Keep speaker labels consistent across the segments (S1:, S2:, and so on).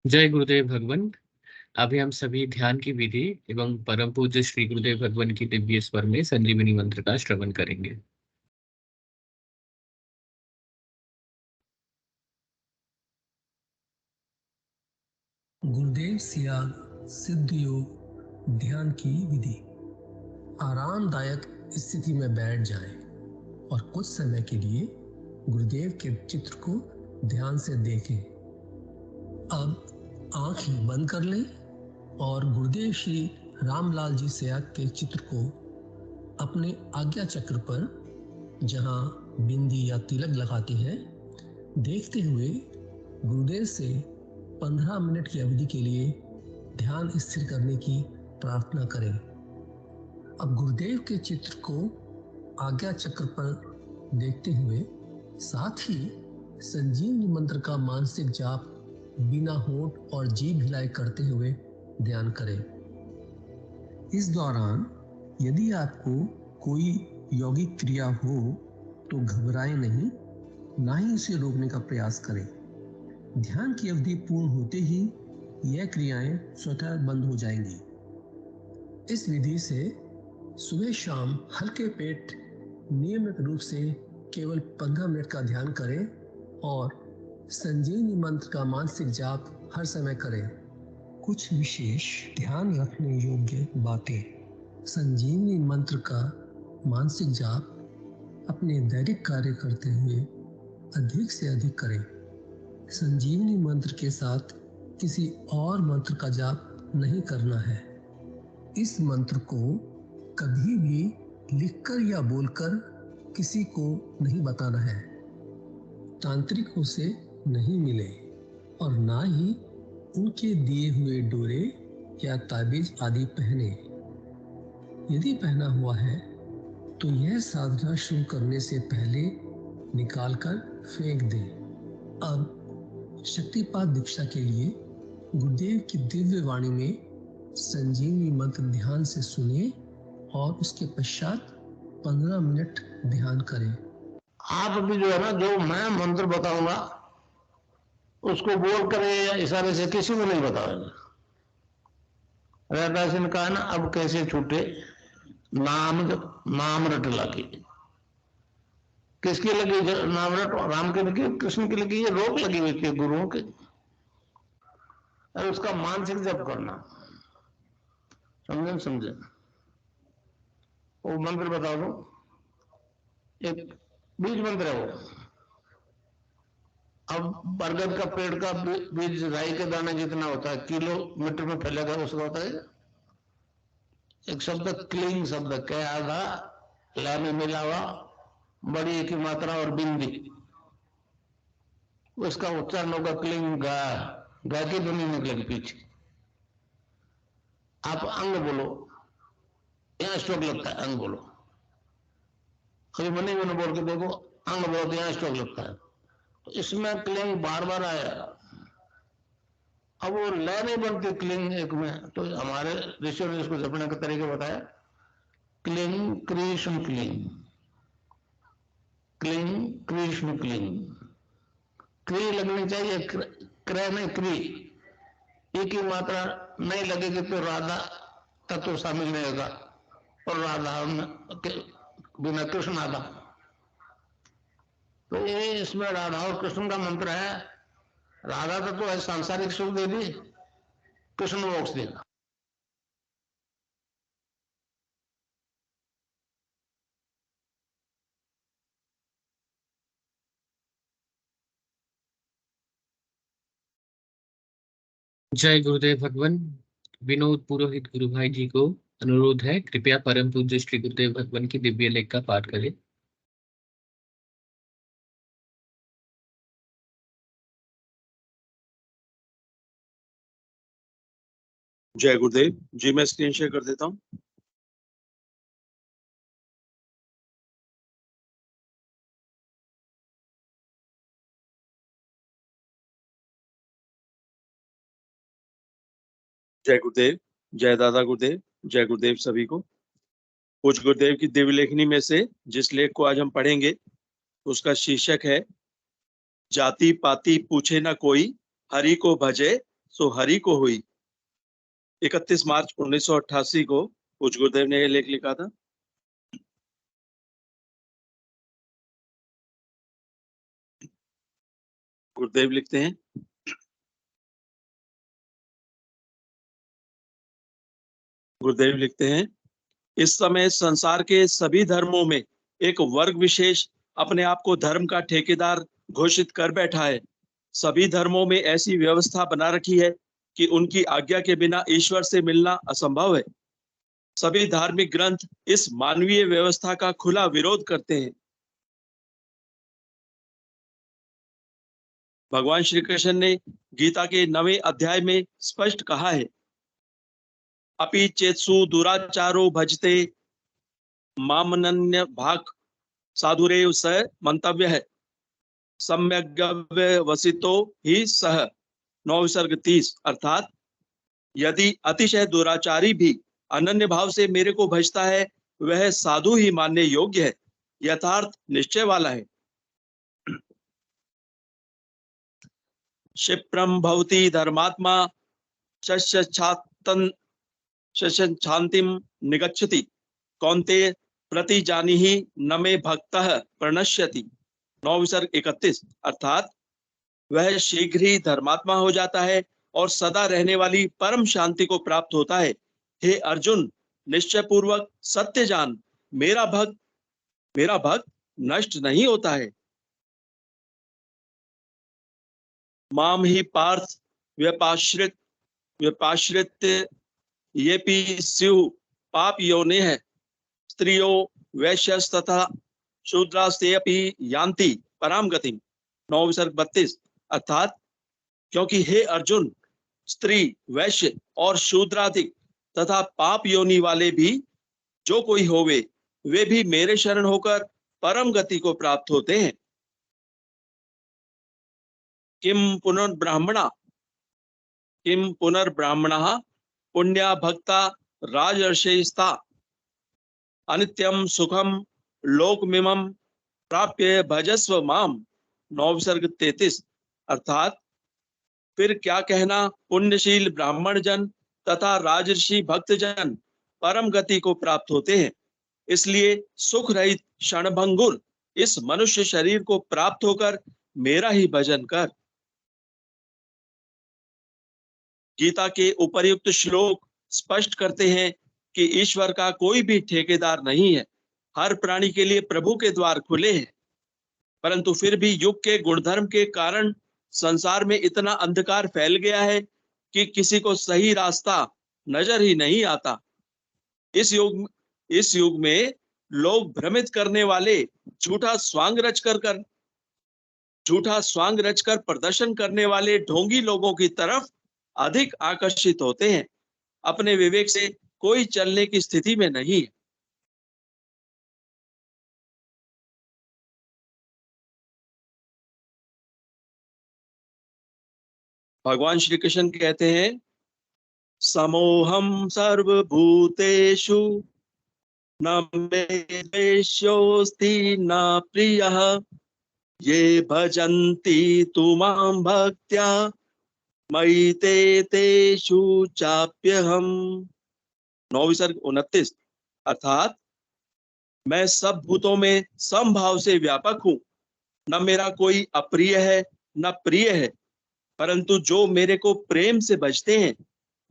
S1: जय गुरुदेव भगवान। अभी हम सभी ध्यान की विधि एवं परम पूज्य श्री गुरुदेव भगवान की दिव्य स्वर में संजीवनी मंत्र का श्रवण करेंगे।
S2: गुरुदेव सियाग सिद्ध योग ध्यान की विधि। आरामदायक स्थिति में बैठ जाएं और कुछ समय के लिए गुरुदेव के चित्र को ध्यान से देखें। अब आंखें बंद कर लें और गुरुदेव श्री रामलाल जी सियाग के चित्र को अपने आज्ञा चक्र पर, जहां बिंदी या तिलक लगाते हैं, देखते हुए गुरुदेव से 15 मिनट की अवधि के लिए ध्यान स्थिर करने की प्रार्थना करें। अब गुरुदेव के चित्र को आज्ञा चक्र पर देखते हुए साथ ही संजीवनी मंत्र का मानसिक जाप बिना होंठ और जीभ हिलाए करते हुए ध्यान करें। इस दौरान यदि आपको कोई यौगिक क्रिया हो तो घबराएं नहीं, ना ही उसे रोकने का प्रयास करें। ध्यान की अवधि पूर्ण होते ही यह क्रियाएं स्वतः बंद हो जाएंगी। इस विधि से सुबह शाम हल्के पेट नियमित रूप से केवल 15 मिनट का ध्यान करें और संजीवनी मंत्र का मानसिक जाप हर समय करें। कुछ विशेष ध्यान रखने योग्य बातें। संजीवनी मंत्र का मानसिक जाप अपने दैनिक कार्य करते हुए अधिक से अधिक करें। संजीवनी मंत्र के साथ किसी और मंत्र का जाप नहीं करना है। इस मंत्र को कभी भी लिखकर या बोलकर किसी को नहीं बताना है। तांत्रिकों से नहीं मिले और ना ही उनके दिए हुए डोरे या ताबीज आदि पहने। यदि पहना हुआ है तो यह साधना शुरू करने से पहले निकालकर फेंक दें। अब शक्तिपात दीक्षा के लिए गुरुदेव की दिव्य वाणी में संजीवनी मंत्र ध्यान से सुनिए और उसके पश्चात 15 मिनट ध्यान करें।
S3: आप अभी जो है ना, जो मैं मंत्र बताऊंगा उसको बोल कर या इशारे से किसी को नहीं बताओगे। रहदास ने कहा ना, अब कैसे छूटे नाम रट लगी। किसकी लगी नाम रट? राम की लगी, कृष्ण की लगी, ये रोक लगी हुई थी गुरुओं के। और उसका मानसिक जप करना, समझे? वो मंत्र बता दो, एक बीज मंत्र है वो। अब बरगद का पेड़ का बीज राई के दाने जितना होता है, किलोमीटर में फैलेगा, उसका होता है एक शब्द क्लीन शब्द क्या आधा ला में मिला हुआ, बड़ी की मात्रा और बिंदी, उसका उच्चारण होगा क्लीन गा। गा की ध्वनि निकलेगी पीछे। आप अंग बोलो, यहाँ स्ट्रोक लगता है, अंग बोलो। कभी मनी मैंने बोल के देखो, अंग बोलो तो यहाँ स्ट्रोक लगता है। तो इसमें क्लिंग बार बार आया। अब वो लय नहीं बनती क्लिंग एक में, तो हमारे ऋषियों ने इसको जपने का तरीका बताया। Cling Krishna cling, cling Krishna cling. क्री लगनी चाहिए, क्रय नहीं क्री। एक ही मात्रा नहीं लगेगी तो राधा तत्व शामिल नहीं होगा, और राधा बिना कृष्ण आधा। तो ये इसमें राधा और कृष्ण का मंत्र है। राधा तत्व है सांसारिक सुख दे दी, कृष्ण मोक्ष देगा।
S1: जय गुरुदेव भगवान। विनोद पुरोहित गुरु भाई जी को अनुरोध है, कृपया परम पूज्य श्री गुरुदेव भगवान की दिव्य लेख का पाठ करें।
S4: जय गुरुदेव जी। मैं स्क्रीन शेयर कर देता हूँ। जय गुरुदेव, जय दादा गुरुदेव, जय गुरुदेव सभी को। पूज्य गुरुदेव की दिव्य लेखनी में से जिस लेख को आज हम पढ़ेंगे उसका शीर्षक है जाति पाति पूछे न कोई, हरि को भजे सो हरि को हुई। 31 मार्च 1988 को पूज्य गुरुदेव ने यह लेख लिखा था। गुरुदेव लिखते हैं, गुरुदेव लिखते हैं, इस समय संसार के सभी धर्मों में एक वर्ग विशेष अपने आप को धर्म का ठेकेदार घोषित कर बैठा है। सभी धर्मों में ऐसी व्यवस्था बना रखी है कि उनकी आज्ञा के बिना ईश्वर से मिलना असंभव है। सभी धार्मिक ग्रंथ इस मानवीय व्यवस्था का खुला विरोध करते हैं। भगवान श्री कृष्ण ने गीता के 9वें अध्याय में स्पष्ट कहा है, अपि चेत्सु दुराचारो भजते मामनन्य भाग साधुरेव स मंतव्य है सम्यग्व्यवसितो ही सह। 9 विसर्ग 30। अर्थात यदि अतिशय दुराचारी भी अनन्य भाव से मेरे को भजता है, वह साधु ही मानने योग्य है, यथार्थ निश्चय वाला है। क्षिप्रम भवति धर्मात्मा शशांतिम निगच्छति कौन्तेय प्रति जानीहि न मे भक्तः प्रणश्यति। 9 विसर्ग 31। अर्थात वह शीघ्र ही धर्मात्मा हो जाता है और सदा रहने वाली परम शांति को प्राप्त होता है। हे अर्जुन, निश्चय पूर्वक सत्य जान, मेरा भक्त नष्ट नहीं होता है। माम ही पार्थ व्यपाश्रित येपि स्युः पाप योनिः स्त्रियो वैश्यस तथा शूद्रास्ते अपि यान्ति पराम गतिम। 9 विसर्ग 32। अर्थात क्योंकि हे अर्जुन, स्त्री, वैश्य और शूद्राधिक तथा पाप योनि वाले भी जो कोई होवे, वे भी मेरे शरण होकर परम गति को प्राप्त होते हैं। किम पुनर्ब्राह्मणः पुण्या भक्ता राजर्षिस्ता अनित्यम सुखम लोकमिमं प्राप्य भजस्व माम। 9 विसर्ग 33। अर्थात फिर क्या कहना, पुण्यशील ब्राह्मण जन तथा राजर्षि भक्त जन परम गति को प्राप्त होते हैं। इसलिए सुख रहित क्षणभंगुर इस मनुष्य शरीर को प्राप्त होकर मेरा ही भजन कर। गीता के उपर्युक्त श्लोक स्पष्ट करते हैं कि ईश्वर का कोई भी ठेकेदार नहीं है। हर प्राणी के लिए प्रभु के द्वार खुले हैं, परंतु फिर भी युग के गुणधर्म के कारण संसार में इतना अंधकार फैल गया है कि किसी को सही रास्ता नजर ही नहीं आता। इस युग में लोग भ्रमित करने वाले झूठा स्वांग रचकर प्रदर्शन करने वाले ढोंगी लोगों की तरफ अधिक आकर्षित होते हैं। अपने विवेक से कोई चलने की स्थिति में नहीं है। भगवान श्री कृष्ण कहते हैं, समोहम सर्वभूतेषु न मे द्वेष्योऽस्ति न प्रियः ये भजन्ति तु मां भक्त्या मयि ते तेषु चाप्यहम्। 9 विसर्ग 29। अर्थात मैं सब भूतों में समभाव से व्यापक हूं, न मेरा कोई अप्रिय है न प्रिय है, परंतु जो मेरे को प्रेम से भजते हैं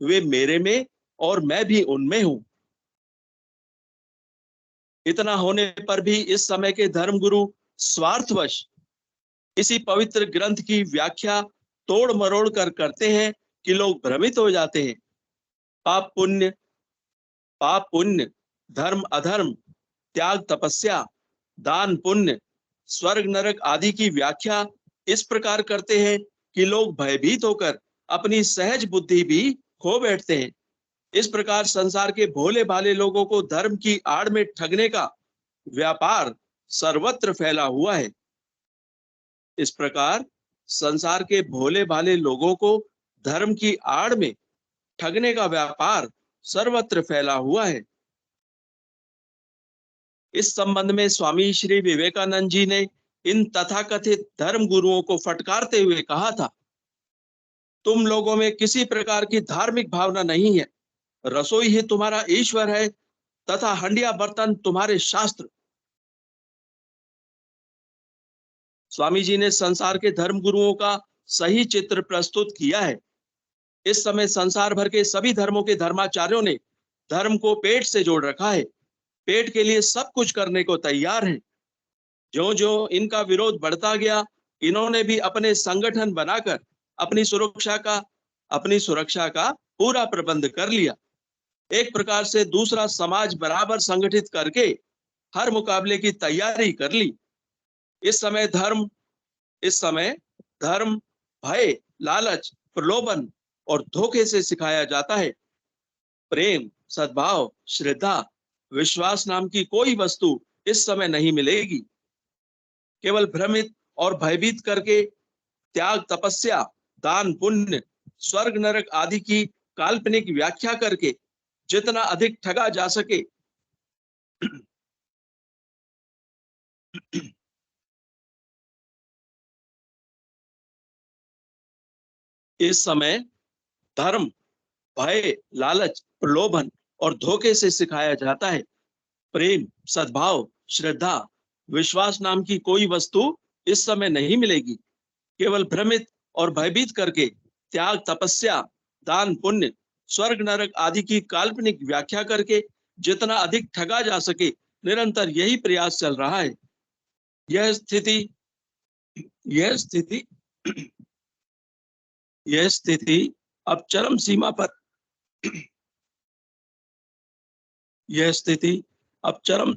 S4: वे मेरे में और मैं भी उनमें हूं। इतना होने पर भी इस समय के धर्मगुरु स्वार्थवश इसी पवित्र ग्रंथ की व्याख्या तोड़ मरोड़ कर करते हैं कि लोग भ्रमित हो जाते हैं। पाप पुण्य, धर्म अधर्म, त्याग तपस्या, दान पुण्य, स्वर्ग नरक आदि की व्याख्या इस प्रकार करते हैं कि लोग भयभीत होकर अपनी सहज बुद्धि भी खो बैठते हैं। इस प्रकार संसार के भोले भाले लोगों को धर्म की आड़ में ठगने का व्यापार सर्वत्र फैला हुआ है। इस प्रकार संसार के भोले भाले लोगों को धर्म की आड़ में ठगने का व्यापार सर्वत्र फैला हुआ है। इस संबंध में स्वामी श्री विवेकानंद जी ने इन तथाकथित धर्म गुरुओं को फटकारते हुए कहा था, तुम लोगों में किसी प्रकार की धार्मिक भावना नहीं है। रसोई ही तुम्हारा ईश्वर है तथा हंडिया बर्तन तुम्हारे शास्त्र। स्वामी जी ने संसार के धर्म गुरुओं का सही चित्र प्रस्तुत किया है। इस समय संसार भर के सभी धर्मों के धर्माचार्यों ने धर्म को पेट से जोड़ रखा है, पेट के लिए सब कुछ करने को तैयार हैं। जो जो इनका विरोध बढ़ता गया, इन्होंने भी अपने संगठन बनाकर अपनी सुरक्षा का पूरा प्रबंध कर लिया। एक प्रकार से दूसरा समाज बराबर संगठित करके हर मुकाबले की तैयारी कर ली। इस समय धर्म भय, लालच, प्रलोभन और धोखे से सिखाया जाता है। प्रेम, सद्भाव, श्रद्धा, विश्वास नाम की कोई वस्तु इस समय नहीं मिलेगी। केवल भ्रमित और भयभीत करके त्याग, तपस्या, दान, पुण्य, स्वर्ग नरक आदि की काल्पनिक व्याख्या करके जितना अधिक ठगा जा सके इस समय धर्म भय, लालच, प्रलोभन और धोखे से सिखाया जाता है। प्रेम, सद्भाव, श्रद्धा, विश्वास नाम की कोई वस्तु इस समय नहीं मिलेगी। केवल भ्रमित और भयभीत करके त्याग, तपस्या, दान, पुण्य, स्वर्ग नरक आदि की काल्पनिक व्याख्या करके जितना अधिक ठगा जा सके, निरंतर यही प्रयास चल रहा है। यह स्थिति अब चरम सीमा पर यह स्थिति अब चरम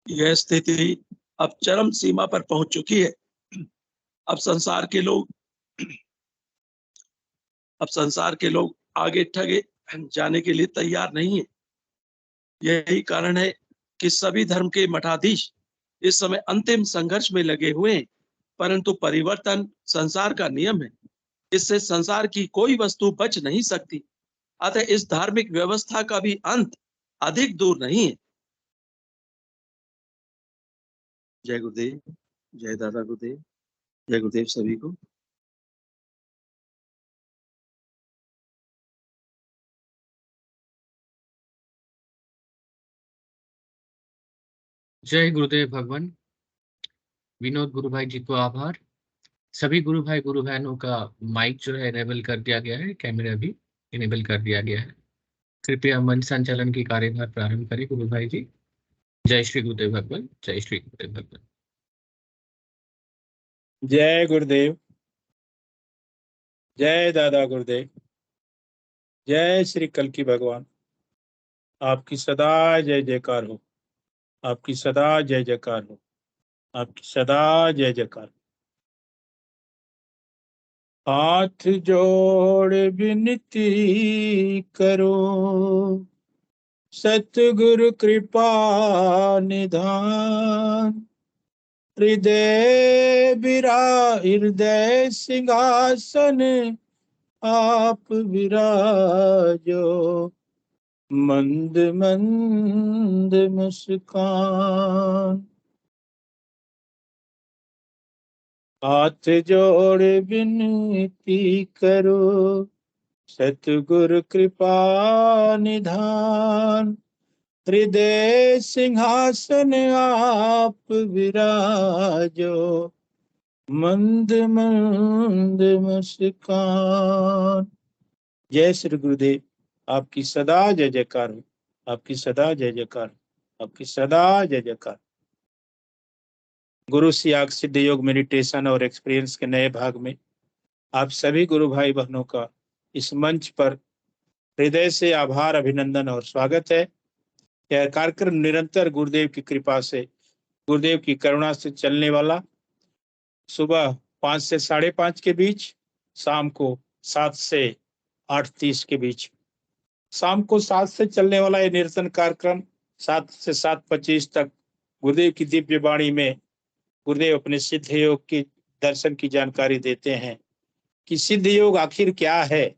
S4: यह स्थिति अब चरम सीमा पर पहुंच चुकी है। अब संसार के लोग आगे ठगे जाने के लिए तैयार नहीं है। यही कारण है कि सभी धर्म के मठाधीश इस समय अंतिम संघर्ष में लगे हुए हैं। परंतु परिवर्तन संसार का नियम है, इससे संसार की कोई वस्तु बच नहीं सकती। अतः इस धार्मिक व्यवस्था का भी अंत अधिक दूर नहीं है। जय गुरुदेव, जय दादा गुरुदेव, जय गुरुदेव सभी को।
S1: जय गुरुदेव भगवान। विनोद गुरु भाई जी को आभार। सभी गुरु भाई गुरु बहनों का माइक जो है इनेबल कर दिया गया है, कैमरा भी इनेबल कर दिया गया है। कृपया मंच संचालन की कार्यभार प्रारंभ करें गुरु भाई जी। जय श्री गुरुदेव भगवान, जय श्री गुरुदेव भगवान।
S5: जय गुरुदेव, जय दादा गुरुदेव, जय श्री कल्की भगवान। आपकी सदा जय जयकार हो, आपकी सदा जय जयकार हो, आपकी सदा जय जयकार। हाथ जोड़ विनती करो, सतगुरु कृपा निधान। हृदय सिंहासन आप विराजो, मंद मंद मुस्कान। हाथ जोड़ विनती करो, सतगुरु कृपा निधान। हृदय सिंहासन आप विराजो, मंद मंद मुस्कान। जय श्री गुरुदेव, आपकी सदा जय जयकार हो, आपकी सदा जय जयकार, आपकी सदा जय जयकार। गुरु सियाग सिद्ध योग मेडिटेशन और एक्सपीरियंस के नए भाग में आप सभी गुरु भाई बहनों का इस मंच पर हृदय से आभार, अभिनंदन और स्वागत है। यह कार्यक्रम निरंतर गुरुदेव की कृपा से, गुरुदेव की करुणा से चलने वाला, सुबह 5 से 5:30 के बीच, शाम को 7 से 8:30 के बीच। शाम को 7 से चलने वाला ये निरंतर कार्यक्रम 7 से 7:25 तक गुरुदेव की दिव्य वाणी में गुरुदेव अपने सिद्ध योग की दर्शन की जानकारी देते हैं कि सिद्ध योग आखिर क्या है,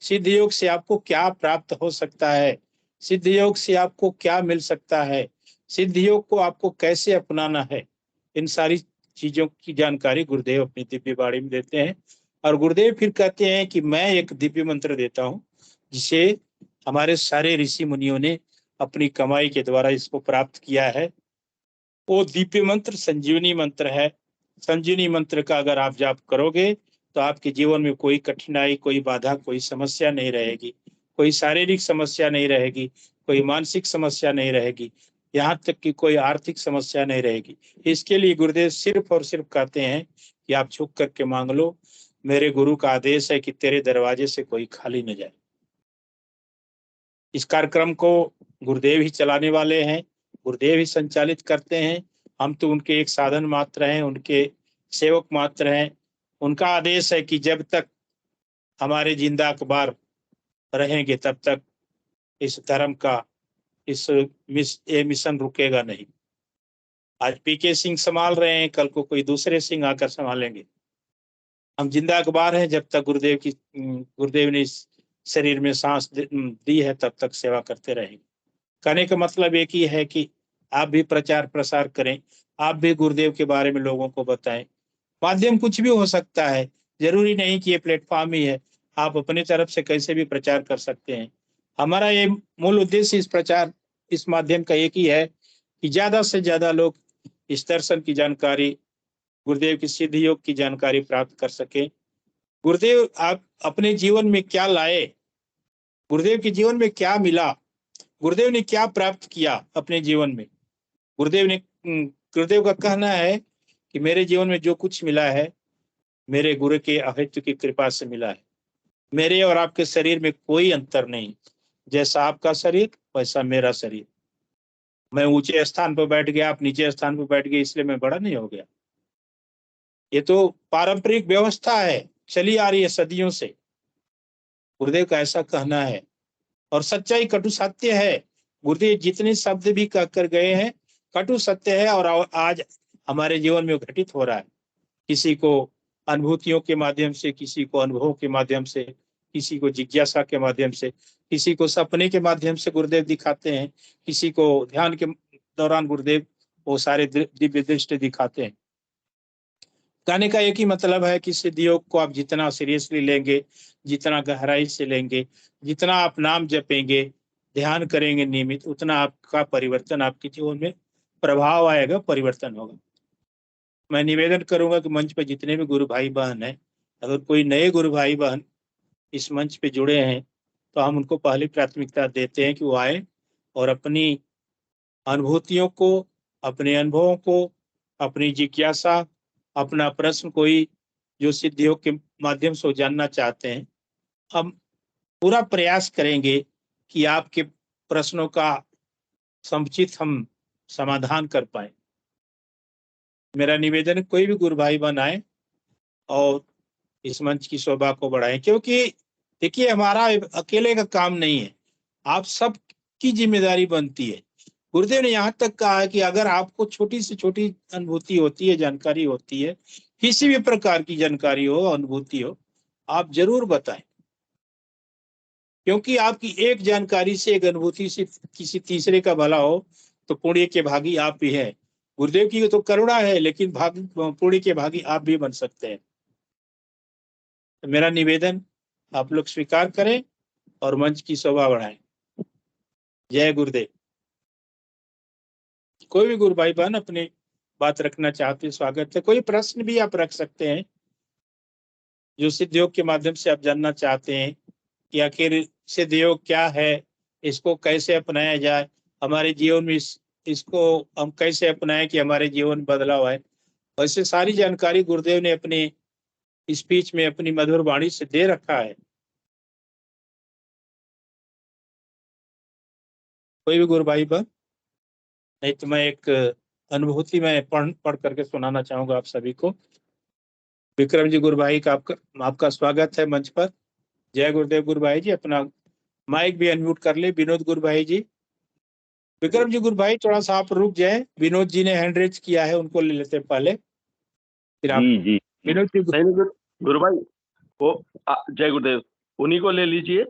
S5: सिद्ध योग से आपको क्या प्राप्त हो सकता है, सिद्ध योग से आपको क्या मिल सकता है, सिद्ध योग को आपको कैसे अपनाना है। इन सारी चीजों की जानकारी गुरुदेव अपनी दिव्य वाणी में देते हैं। और गुरुदेव फिर कहते हैं कि मैं एक दिव्य मंत्र देता हूँ जिसे हमारे सारे ऋषि मुनियों ने अपनी कमाई के द्वारा इसको प्राप्त किया है। वो दिव्य मंत्र संजीवनी मंत्र है। संजीवनी मंत्र का अगर आप जाप करोगे तो आपके जीवन में कोई कठिनाई, कोई बाधा, कोई समस्या नहीं रहेगी, कोई शारीरिक समस्या नहीं रहेगी, कोई मानसिक समस्या नहीं रहेगी, यहाँ तक कि कोई आर्थिक समस्या नहीं रहेगी। इसके लिए गुरुदेव सिर्फ और सिर्फ कहते हैं कि आप झुक करके मांग लो। मेरे गुरु का आदेश है कि तेरे दरवाजे से कोई खाली न जाए। इस कार्यक्रम को गुरुदेव ही चलाने वाले हैं, गुरुदेव ही संचालित करते हैं। हम तो उनके एक साधन मात्र हैं, उनके सेवक मात्र हैं। उनका आदेश है कि जब तक हमारे जिंदा अखबार रहेंगे तब तक इस धर्म का ये मिशन रुकेगा नहीं। आज पीके सिंह संभाल रहे हैं, कल को कोई दूसरे सिंह आकर संभालेंगे। हम जिंदा अखबार हैं, जब तक गुरुदेव ने इस शरीर में सांस दी है तब तक सेवा करते रहेंगे। कहने का मतलब एक ही है कि आप भी प्रचार प्रसार करें, आप भी गुरुदेव के बारे में लोगों को बताएं। माध्यम कुछ भी हो सकता है, जरूरी नहीं कि ये प्लेटफॉर्म ही है। आप अपनी तरफ से कैसे भी प्रचार कर सकते हैं। हमारा ये मूल उद्देश्य इस माध्यम का एक ही है कि ज्यादा से ज्यादा लोग इस दर्शन की जानकारी, गुरुदेव की सिद्ध योग की जानकारी प्राप्त कर सके। गुरुदेव आप अपने जीवन में क्या लाए, गुरुदेव के जीवन में क्या मिला, गुरुदेव ने क्या प्राप्त किया अपने जीवन में। गुरुदेव का कहना है कि मेरे जीवन में जो कुछ मिला है मेरे गुरु के अहित्य की कृपा से मिला है। मेरे और आपके शरीर में कोई अंतर नहीं, जैसा आपका शरीर वैसा मेरा शरीर। मैं ऊंचे स्थान पर बैठ गया, आप नीचे स्थान पर बैठ गए, इसलिए मैं बड़ा नहीं हो गया। ये तो पारंपरिक व्यवस्था है, चली आ रही है सदियों से। गुरुदेव का ऐसा कहना है और सच्चाई कटु सत्य है। गुरुदेव जितने शब्द भी कहकर गए हैं कटु सत्य है और आज हमारे जीवन में घटित हो रहा है। किसी को अनुभूतियों के माध्यम से, किसी को अनुभवों के माध्यम से, किसी को जिज्ञासा के माध्यम से, किसी को सपने के माध्यम से गुरुदेव दिखाते हैं, किसी को ध्यान के दौरान गुरुदेव वो सारे दिव्य दृष्टि दिखाते हैं। कहने का एक ही मतलब है कि सिद्ध योग को आप जितना सीरियसली लेंगे, जितना गहराई से लेंगे, जितना आप नाम जपेंगे, ध्यान करेंगे नियमित, उतना आपका परिवर्तन, आपके जीवन में प्रभाव आएगा, परिवर्तन होगा। मैं निवेदन करूंगा कि मंच पर जितने भी गुरु भाई बहन हैं, अगर कोई नए गुरु भाई बहन इस मंच पे जुड़े हैं तो हम उनको पहली प्राथमिकता देते हैं कि वो आए और अपनी अनुभूतियों को, अपने अनुभवों को, अपनी जिज्ञासा, अपना प्रश्न कोई जो सिद्ध योग के माध्यम से जानना चाहते हैं, हम पूरा प्रयास करेंगे कि आपके प्रश्नों का समुचित हम समाधान कर पाए। मेरा निवेदन है कोई भी गुरु भाई बहन आए और इस मंच की शोभा को बढ़ाएं, क्योंकि देखिए हमारा अकेले का काम नहीं है, आप सब की जिम्मेदारी बनती है। गुरुदेव ने यहाँ तक कहा है कि अगर आपको छोटी से छोटी अनुभूति होती है, जानकारी होती है, किसी भी प्रकार की जानकारी हो, अनुभूति हो, आप जरूर बताएं, क्योंकि आपकी एक जानकारी से, एक अनुभूति से किसी तीसरे का भला हो तो पुण्य के भागी आप भी हैं। गुरुदेव की तो करुणा है, लेकिन पुण्य के भागी आप भी बन सकते हैं। तो मेरा निवेदन आप लोग स्वीकार करें और मंच की शोभा बढ़ाएं। जय गुरुदेव। कोई भी गुरु भाई बहन अपनी बात रखना चाहते हैं, स्वागत है। कोई प्रश्न भी आप रख सकते हैं जो सिद्ध योग के माध्यम से आप जानना चाहते हैं कि आखिर सिद्ध योग क्या है, इसको कैसे अपनाया जाए, हमारे जीवन में इसको हम कैसे अपनाएं कि हमारे जीवन बदलाव आए। वैसे सारी जानकारी गुरुदेव ने अपनी स्पीच में, अपनी मधुर वाणी से दे रखा है। कोई भी गुरु भाई बहन, नहीं तो मैं एक अनुभूति में पढ़ करके सुनाना चाहूंगा आप सभी को। विक्रम जी गुरु भाई का आपका स्वागत है मंच पर। जय गुरुदेव गुरु भाई जी। अपना माइक भी अनम्यूट कर ले विनोद गुरु भाई जी। विक्रम जी गुरु भाई थोड़ा सा आप रुक जाए, विनोद जी ने हैंड रेज किया है, उनको ले लेते पहले, फिर आप।
S4: जी
S5: विनोद जी
S4: गुरु भाई वो जय गुरुदेव, उन्हीं को ले लीजिए,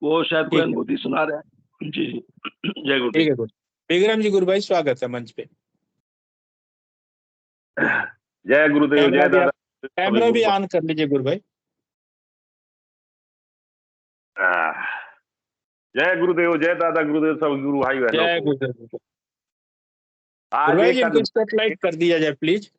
S4: वो शायद कोई अनुभूति सुना रहे हैं। जी जय गुरुदेव।
S5: ठीक है गुरु। विक्रम जी गुरु भाई स्वागत है मंच पे।
S6: जय गुरुदेव, जय दादा।
S5: कैमरा भी ऑन कर लीजिए गुरु भाई।
S6: जय गुरुदेव, जय दादा गुरुदेव, सब गुरु भाई बहनों
S5: जय
S6: को।
S5: गुरुदेव।
S6: आज
S5: गुरु भाई
S6: एक
S5: जी इनको स्पॉटलाइट कर दिया जाए प्लीज।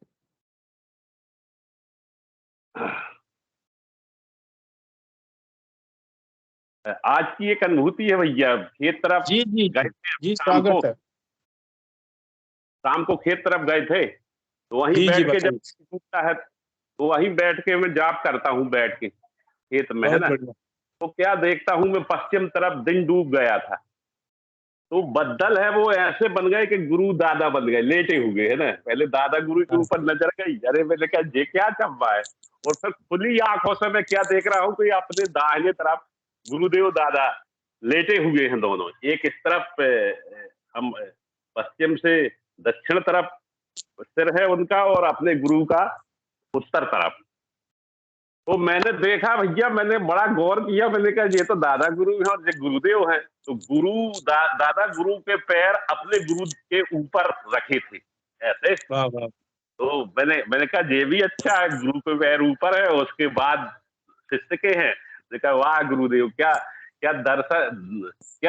S6: आज की एक अनुभूति है भैया। खेत तरफ
S5: जी जी
S6: गए
S5: जी,
S6: थे
S5: स्वागत है।
S6: शाम को खेत तरफ गए थे, तो वहीं
S5: जी जी
S6: बैठ के जब
S5: बताइए।
S6: टूटता है तो वहीं बैठ के मैं जाप करता हूँ, बैठ के खेत में, है
S5: बहुत
S6: ना।
S5: बढ़िया।
S6: तो क्या देखता हूँ मैं, पश्चिम तरफ दिन डूब गया था, तो बद्दल है वो ऐसे बन गए कि गुरु दादा बन गए, लेटे हुए, है ना। पहले दादा गुरु के ऊपर नजर गई, अरे मैंने कहा ये क्या चंबा है, और फिर खुली आंखों से मैं क्या देख रहा हूँ कि अपने दाहिने तरफ गुरुदेव दादा लेटे हुए हैं दोनों। एक इस तरफ हम पश्चिम से दक्षिण तरफ सिर है उनका, और अपने गुरु का उत्तर तरफ। तो मैंने देखा भैया, मैंने बड़ा गौर किया, मैंने कहा ये तो दादा गुरु हैं और ये गुरुदेव हैं। तो दादा गुरु के पैर अपने गुरु के ऊपर रखे थे ऐसे।
S5: वाह वाह।
S6: तो मैंने कहा ये भी अच्छा है, गुरु के पैर ऊपर है, उसके बाद शिष्य के हैं। मैंने कहा वाह गुरुदेव, क्या क्या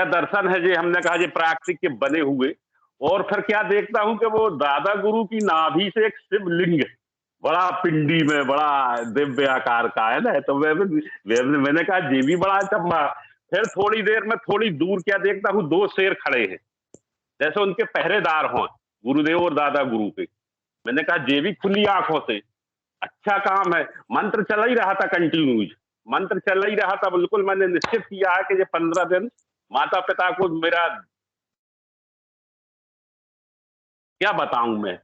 S6: दर्शन है ये। हमने कहा ये प्राकृतिक के बने हुए। और फिर क्या देखता हूँ कि वो दादा गुरु की नाभि से एक शिवलिंग बड़ा पिंडी में, बड़ा दिव्य आकार का, है ना। तो मैंने कहा ये भी बड़ा चम्बा। फिर थोड़ी देर में थोड़ी दूर क्या देखता हूँ, दो शेर खड़े हैं जैसे उनके पहरेदार हों, गुरुदेव और दादा गुरु के। मैंने कहा ये भी खुली आंखों से, अच्छा काम है। मंत्र चल ही रहा था, कंटिन्यूज मंत्र चल ही रहा था। बिल्कुल मैंने निश्चित किया है कि ये 15 दिन माता पिता को मेरा क्या बताऊं मैं।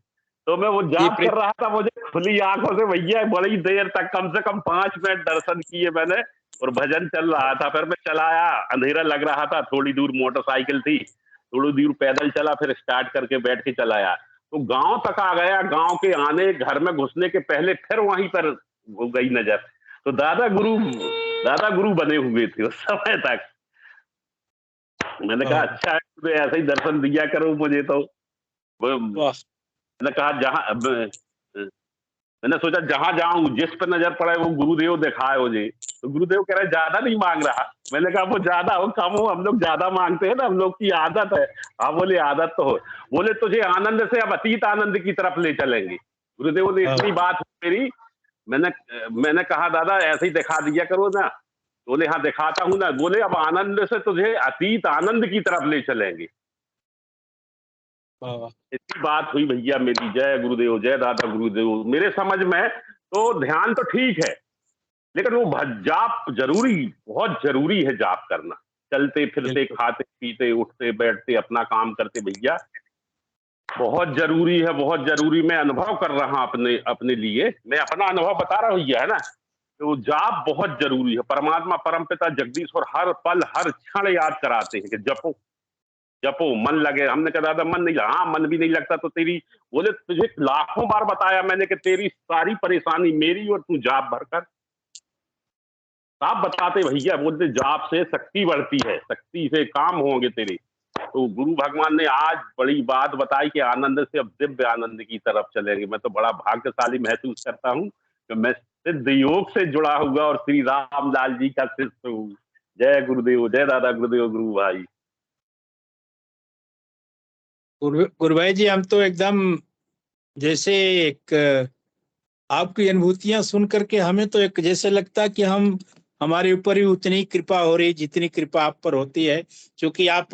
S6: तो मैं वो जाप कर रहा था, मुझे खुली आंखों से भैया बड़ी देर तक, कम से कम 5 मिनट दर्शन किए मैंने, और भजन चल रहा था। फिर मैं चलाया, अंधेरा लग रहा था, थोड़ी दूर मोटरसाइकिल थी, थोड़ी दूर पैदल चला, फिर स्टार्ट करके बैठ के चलाया। तो गांव तक आ गया। गांव के आने, घर में घुसने के पहले फिर वहीं पर हो गई नजर, तो दादा गुरु बने हुए थे उस समय तक। मैंने कहा अच्छा है, तो ऐसे ही दर्शन दिया करो मुझे। तो मैंने कहा मैंने सोचा जहां जाऊं, जिस पर नजर पड़े वो गुरुदेव दिखाए मुझे। तो गुरुदेव कह रहे ज्यादा नहीं मांग रहा। मैंने कहा वो ज्यादा हो कम हो, हम लोग ज्यादा मांगते हैं ना, हम लोग की आदत है। हाँ बोले आदत तो हो। बोले तुझे आनंद से अब अतीत आनंद की तरफ ले चलेंगे। गुरुदेव ने इतनी बात मेरी, मैंने कहा दादा ऐसे ही दिखा दिया करो ना। बोले हाँ दिखाता हूँ ना। बोले अब आनंद से तुझे अतीत आनंद की तरफ ले चलेंगे। इतनी बात हुई भैया मेरी। जय गुरुदेव, जय दादा गुरुदेव। मेरे समझ में तो ध्यान तो ठीक है, लेकिन वो जाप जरूरी, बहुत जरूरी है जाप करना। चलते फिरते, खाते पीते, उठते बैठते, अपना काम करते भैया, बहुत जरूरी है, बहुत जरूरी। मैं अनुभव कर रहा अपने लिए, मैं अपना अनुभव बता रहा हूँ भैया, है ना। तो जाप बहुत जरूरी है। परमात्मा परमपिता जगदीश्वर हर पल हर क्षण याद कराते हैं कि जपो जपो, मन लगे। हमने कहा दादा मन नहीं लगा। हाँ मन भी नहीं लगता तो तेरी, बोले तुझे लाखों बार बताया मैंने कि तेरी सारी परेशानी मेरी, और तू जाप भरकर। आप बताते भैया, बोलते जाप से शक्ति बढ़ती है, शक्ति से काम होंगे तेरे। तो गुरु भगवान ने आज बड़ी बात बताई कि आनंद से अब दिव्य आनंद की तरफ चलेंगे। मैं तो बड़ा भाग्यशाली महसूस करता हूँ कि मैं सिद्ध योग से जुड़ा हुआ और श्री रामलाल जी का शिष्य हूँ। जय गुरुदेव, जय दादा गुरुदेव, गुरु भाई।
S5: गुरु भाई जी, हम तो एकदम जैसे एक आपकी अनुभूतियां सुन करके हमें तो एक जैसे लगता है कि हमारे ऊपर ही उतनी कृपा हो रही जितनी कृपा आप पर होती है, क्योंकि आप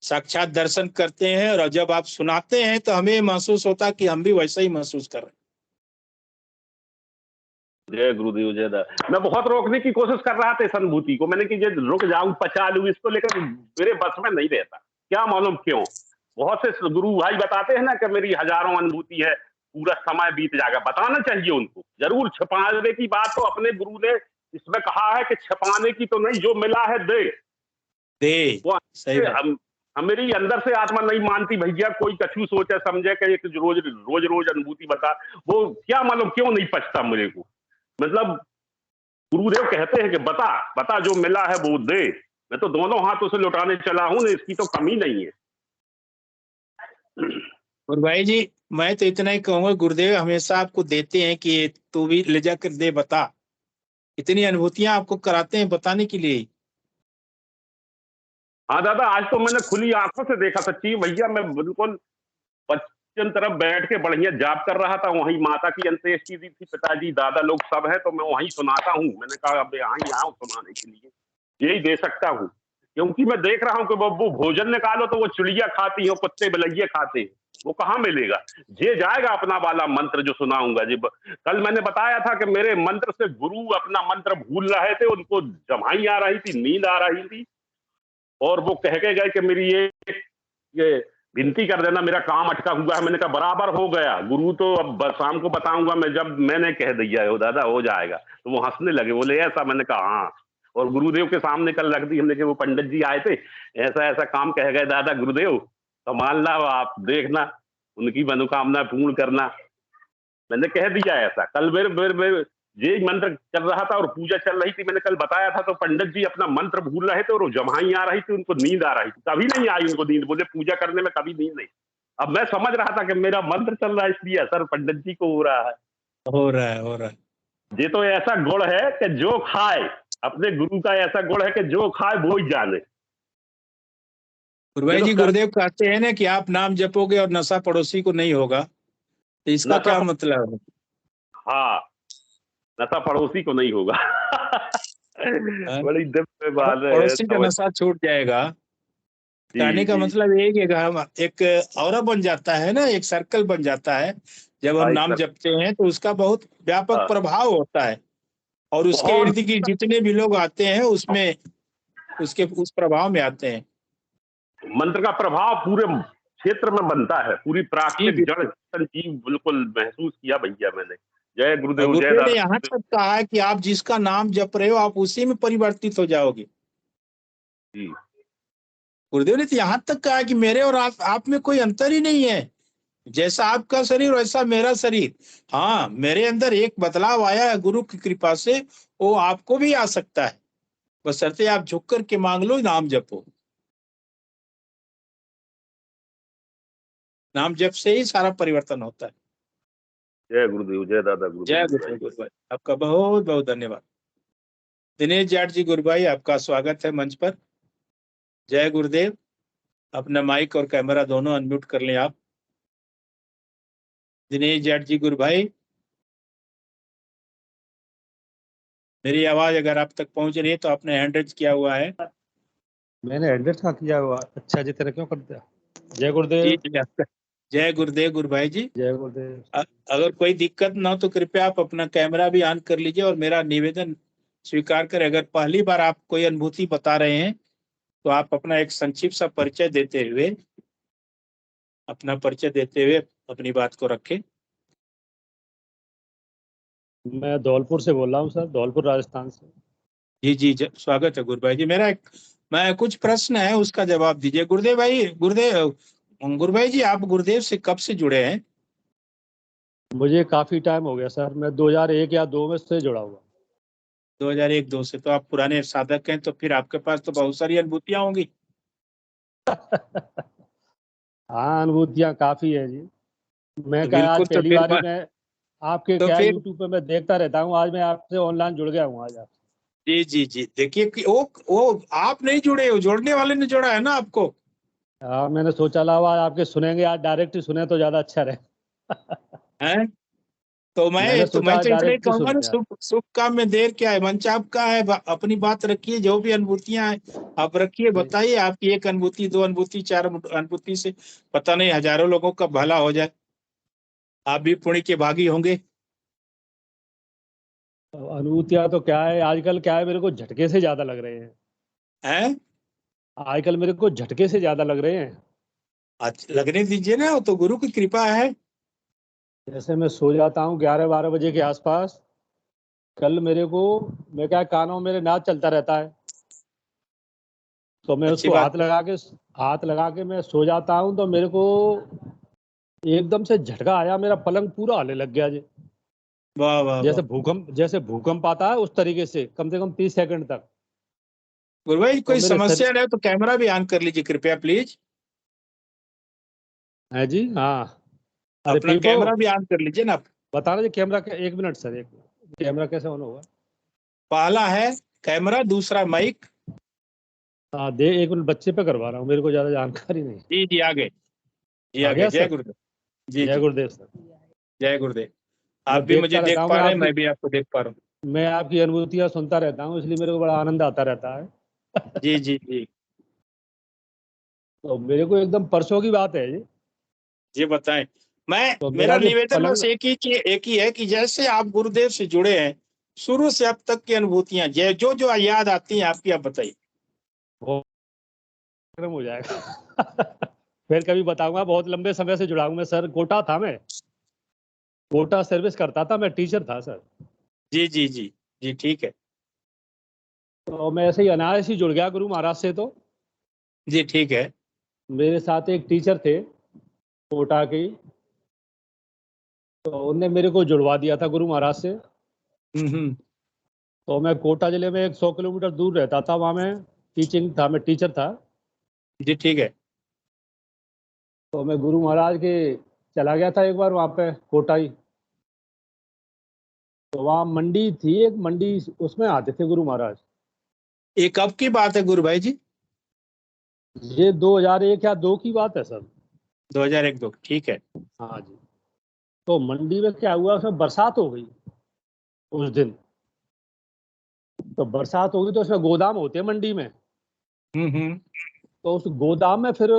S5: साक्षात दर्शन करते हैं और जब आप सुनाते हैं तो हमें महसूस होता है कि हम भी वैसा ही महसूस कर रहे हैं।
S6: जय गुरुदेव, जय दादा। मैं बहुत रोकने की कोशिश कर रहा था इस अनुभूति को। मैंने कि ये रुक जाऊं, पचा लूं इसको, लेकिन मेरे बस में नहीं रहता, क्या मालूम क्यों। बहुत से गुरु भाई बताते हैं ना कि मेरी हजारों अनुभूति है, पूरा समय बीत जाएगा। बताना चाहिए उनको, जरूर। छिपाने की बात तो अपने गुरु ने इसमें कहा है कि छिपाने की तो नहीं, जो मिला है दे वो। सही मेरी अंदर से आत्मा नहीं मानती भैया, कोई कछु सोचे समझे कि एक रोज अनुभूति बता, वो क्या मालूम क्यों नहीं पचता मेरे को। मतलब गुरुदेव कहते हैं कि बता जो मिला है वो दे। मैं तो दोनों हाथों से लौटाने चला हूं, इसकी तो कमी नहीं है।
S5: और भाई जी मैं तो इतना ही कहूंगा, गुरुदेव हमेशा आपको देते हैं कि तू भी ले जाकर दे, बता। इतनी अनुभूतियां आपको कराते हैं बताने के लिए।
S6: हाँ दादा, आज तो मैंने खुली आंखों से देखा सच्ची भैया। मैं बिल्कुल पश्चिम तरफ बैठ के बढ़िया जाप कर रहा था, वहीं माता की अंत्येष्टि थी, पिताजी दादा लोग सब है, तो मैं वहीं सुनाता हूँ। मैंने कहा अब यहाँ ही आऊँ सुनाने के लिए, यही दे सकता हूँ। क्योंकि मैं देख रहा हूँ कि वो भोजन निकालो तो वो चिड़िया खाती है, कुत्ते बिलैये खाते हैं, वो कहाँ मिलेगा। ये जाएगा अपना वाला मंत्र जो सुनाऊंगा जी। कल मैंने बताया था कि मेरे मंत्र से गुरु अपना मंत्र भूल रहे थे, उनको जमाई आ रही थी, नींद आ रही थी, और वो कह के गए कि मेरी ये विनती कर देना, मेरा काम अटका हुआ है। मैंने कहा बराबर हो गया गुरु, तो अब शाम को बताऊंगा मैं, जब मैंने कह दिया हो दादा हो जाएगा। तो वो हंसने लगे, बोले ऐसा। मैंने कहा हाँ। और गुरुदेव के सामने कल रख दी हमने कि वो पंडित जी आए थे, ऐसा ऐसा काम कह गए दादा गुरुदेव, संभालना आप, देखना उनकी मनोकामना पूर्ण करना। मैंने कह दिया ऐसा। कल मेरे ये मंत्र चल रहा था और पूजा चल रही थी, मैंने कल बताया था। तो पंडित जी अपना मंत्र भूल रहे थे और जमाई आ रही थी, उनको नींद आ रही थी, कभी नहीं आई उनको नींद। बोले पूजा करने में कभी नींद नहीं। अब मैं समझ रहा था कि मेरा मंत्र चल रहा है, इसलिए असर पंडित जी को हो रहा है।
S5: हो रहा है, हो रहा है।
S6: ये तो ऐसा गुण है कि जो खाए, अपने गुरु का ऐसा गुण है कि जो खाए वो ही जाने।
S5: गुरुभाई जी, गुरुदेव कहते हैं ना कि आप नाम जपोगे और नशा पड़ोसी को नहीं होगा, तो इसका क्या मतलब है?
S6: हाँ, नशा पड़ोसी को नहीं होगा। बड़ी दिव्य बात है।
S5: पड़ोसी का नशा छूट जाएगा। कहने का मतलब ये है कि हम एक औरा बन जाता है ना, एक सर्कल बन जाता है जब हम नाम जपते हैं, तो उसका बहुत व्यापक प्रभाव होता है, और उसके इर्द गिर्द जितने भी लोग आते हैं उसमें उसके उस प्रभाव में आते हैं।
S6: मंत्र का प्रभाव पूरे क्षेत्र में बनता है, पूरी प्राकृतिक जड़ जीव बिल्कुल महसूस किया भैया मैंने। जय गुरुदेव, जय दादा।
S5: यहाँ तक कहा है कि आप जिसका नाम जप रहे हो आप उसी में परिवर्तित हो जाओगे। गुरुदेव ने तो यहाँ तक कहा है कि मेरे और आप में कोई अंतर ही नहीं है, जैसा आपका शरीर वैसा मेरा शरीर। हाँ, मेरे अंदर एक बदलाव आया है गुरु की कृपा से, वो आपको भी आ सकता है, बशर्ते आप झुक कर के मांग लो, नाम जपो। नाम जप से ही सारा परिवर्तन होता है।
S6: जय गुरुदेव, जय दादा गुरुदेव।
S5: जय गुरुदेव गुरुभाई, आपका बहुत बहुत धन्यवाद। दिनेश जाट जी गुरुभाई, आपका स्वागत है मंच पर। जय गुरुदेव। अपना माइक और कैमरा दोनों अनम्यूट कर लें आप। दिनेश जाट जी गुरुभाई, मेरी आवाज अगर आप तक पहुंच रही है तो आपने हैंड रेज किया हुआ है।
S7: मैंने हैंड रेज किया हुआ। अच्छा जी, तेरा क्यों कर दिया। जय गुरुदेव।
S5: जय गुरुदेव गुरुभाई जी।
S7: जय गुरुदेव।
S5: अगर कोई दिक्कत ना हो तो कृपया आप अपना कैमरा भी ऑन कर लीजिए और मेरा निवेदन स्वीकार करें। अगर पहली बार आप कोई अनुभूति बता रहे हैं तो आप अपना एक संक्षिप्त सा परिचय देते हुए अपनी बात को रखें।
S7: मैं धौलपुर से बोल रहा हूँ सर, धौलपुर राजस्थान से।
S5: जी जी, स्वागत है गुरुभाई जी। मैं कुछ प्रश्न है उसका जवाब दीजिए। गुरुभाई जी, आप गुरुदेव से कब से जुड़े हैं?
S7: मुझे काफी टाइम हो गया सर, मैं 2001 या 2 में से जुड़ा हुआ।
S5: 2001-2 से? तो आप पुराने साधक हैं, तो फिर आपके पास तो बहुत सारी अनुभूतियां होंगी।
S7: हाँ, अनुभूतियां काफी है जी। मैं
S5: तो
S7: आज
S5: तो
S7: पहली बार मैं आपके
S5: तो
S7: क्या
S5: फिर
S7: यूट्यूब पे मैं देखता रहता हूँ, आज मैं आपसे ऑनलाइन जुड़ गया हूँ आज आप।
S5: जी जी जी, देखिए कि वो आप नहीं जुड़े हो, जोड़ने वाले ने जोड़ा है ना आपको।
S7: मैंने सोचा लाओ आज आपके सुनेंगे, आज डायरेक्ट ही सुने तो ज्यादा अच्छा रहे।
S5: हैं? तो मैं तो इतना ही कहूंगा ना, शुभ काम में देर क्या है, मंच आपका है, अपनी बात रखिए, जो भी अनुभूतियां हैं आप रखिए, बताइए। आपकी एक अनुभूति, 2 अनुभूति, 4 अनुभूति से पता नहीं हजारों लोगों का भला हो जाए, आप भी पुण्य के भागी होंगे।
S7: अनुभूतियां तो क्या है, आजकल क्या है, मेरे को झटके से ज्यादा लग रहे
S5: हैं।
S7: आजकल मेरे को झटके से ज्यादा लग रहे हैं।
S5: आज लगने दीजिए ना, वो तो गुरु की कृपा है।
S7: जैसे मैं सो जाता हूँ 11-12 बजे के आसपास, कल मैं क्या कानों मेरे नाच चलता रहता है, तो मैं उसको हाथ लगा के मैं सो जाता हूँ, तो मेरे को एकदम से झटका आया, मेरा पलंग पूरा हिलने लग गया जी।
S5: वाह वाह,
S7: जैसे भूकंप आता है उस तरीके से, कम 30 सेकंड तक।
S5: गुरुभाई कोई समस्या है तो कैमरा भी ऑन कर लीजिए कृपया प्लीज।
S7: है जी। हाँ,
S2: अरे
S5: अपना
S2: पीपो,
S5: कैमरा भी ऑन कर लीजिए ना आप।
S2: बताना जी कैमरा, एक मिनट सर, एक मिनट, कैमरा कैसे ऑन होगा?
S5: पहला है कैमरा, दूसरा माइक।
S2: हाँ दे, एक मिनट, बच्चे पे करवा रहा हूँ, मेरे को ज्यादा जानकारी नहीं।
S5: जी जी, आगे जी,
S2: आ
S5: आगे।
S2: गया
S5: जय
S2: सर?
S5: गुरुदेव। जी
S2: जय
S5: जी,
S2: गुरुदेव सर।
S5: जय गुरुदेव। आप
S2: मैं
S5: भी मुझे
S2: देखता
S5: देख
S2: रहता हूँ,
S5: पा रहे हैं, मैं भी आपको देख पा रहा हूँ।
S2: मैं आपकी अनुभूतियां सुनता रहता हूँ, इसलिए मेरे को बड़ा आनंद आता रहता है।
S5: जी जी जी
S2: तो मेरे को एकदम परसों की बात है जी।
S5: जी, बताएं। मैं
S2: तो
S5: मेरा
S2: मेरा जो
S5: निवेदन
S2: पलंग,
S5: बस एक ही है कि जैसे आप गुरुदेव से जुड़े हैं, शुरू से अब तक की अनुभूतियां जो जो याद आती हैं आपकी, आप बताइए।
S2: वो खत्म हो जाएगा। फिर कभी बताऊंगा, बहुत लंबे समय से जुड़ा हूं मैं सर। कोटा था मैं, कोटा सर्विस करता था, मैं टीचर था सर।
S5: जी जी जी जी, ठीक है।
S2: तो मैं ऐसे ही अनायास ही जुड़ गया गुरु महाराज से। तो
S5: जी, ठीक है।
S2: मेरे साथ एक टीचर थे कोटा के, तो उनने मेरे को जुड़वा दिया था गुरु महाराज से।
S5: हम्म।
S2: तो मैं कोटा जिले में 100 किलोमीटर दूर रहता था, वहाँ मैं टीचिंग था, मैं टीचर था।
S5: जी, ठीक है।
S2: तो मैं गुरु महाराज के चला गया था एक बार वहाँ पे कोटा ही। तो वहाँ मंडी थी एक मंडी, उसमें आते थे गुरु महाराज।
S5: ये कब की बात है गुरु भाई जी?
S2: ये 2001 या 2 की बात है सर।
S5: 2001-2, ठीक है।
S2: हाँ जी। तो मंडी में क्या हुआ, उसमें बरसात हो गई उस दिन। तो बरसात हो गई तो उसमें गोदाम होते हैं मंडी में।
S5: हम्म।
S2: तो उस गोदाम में फिर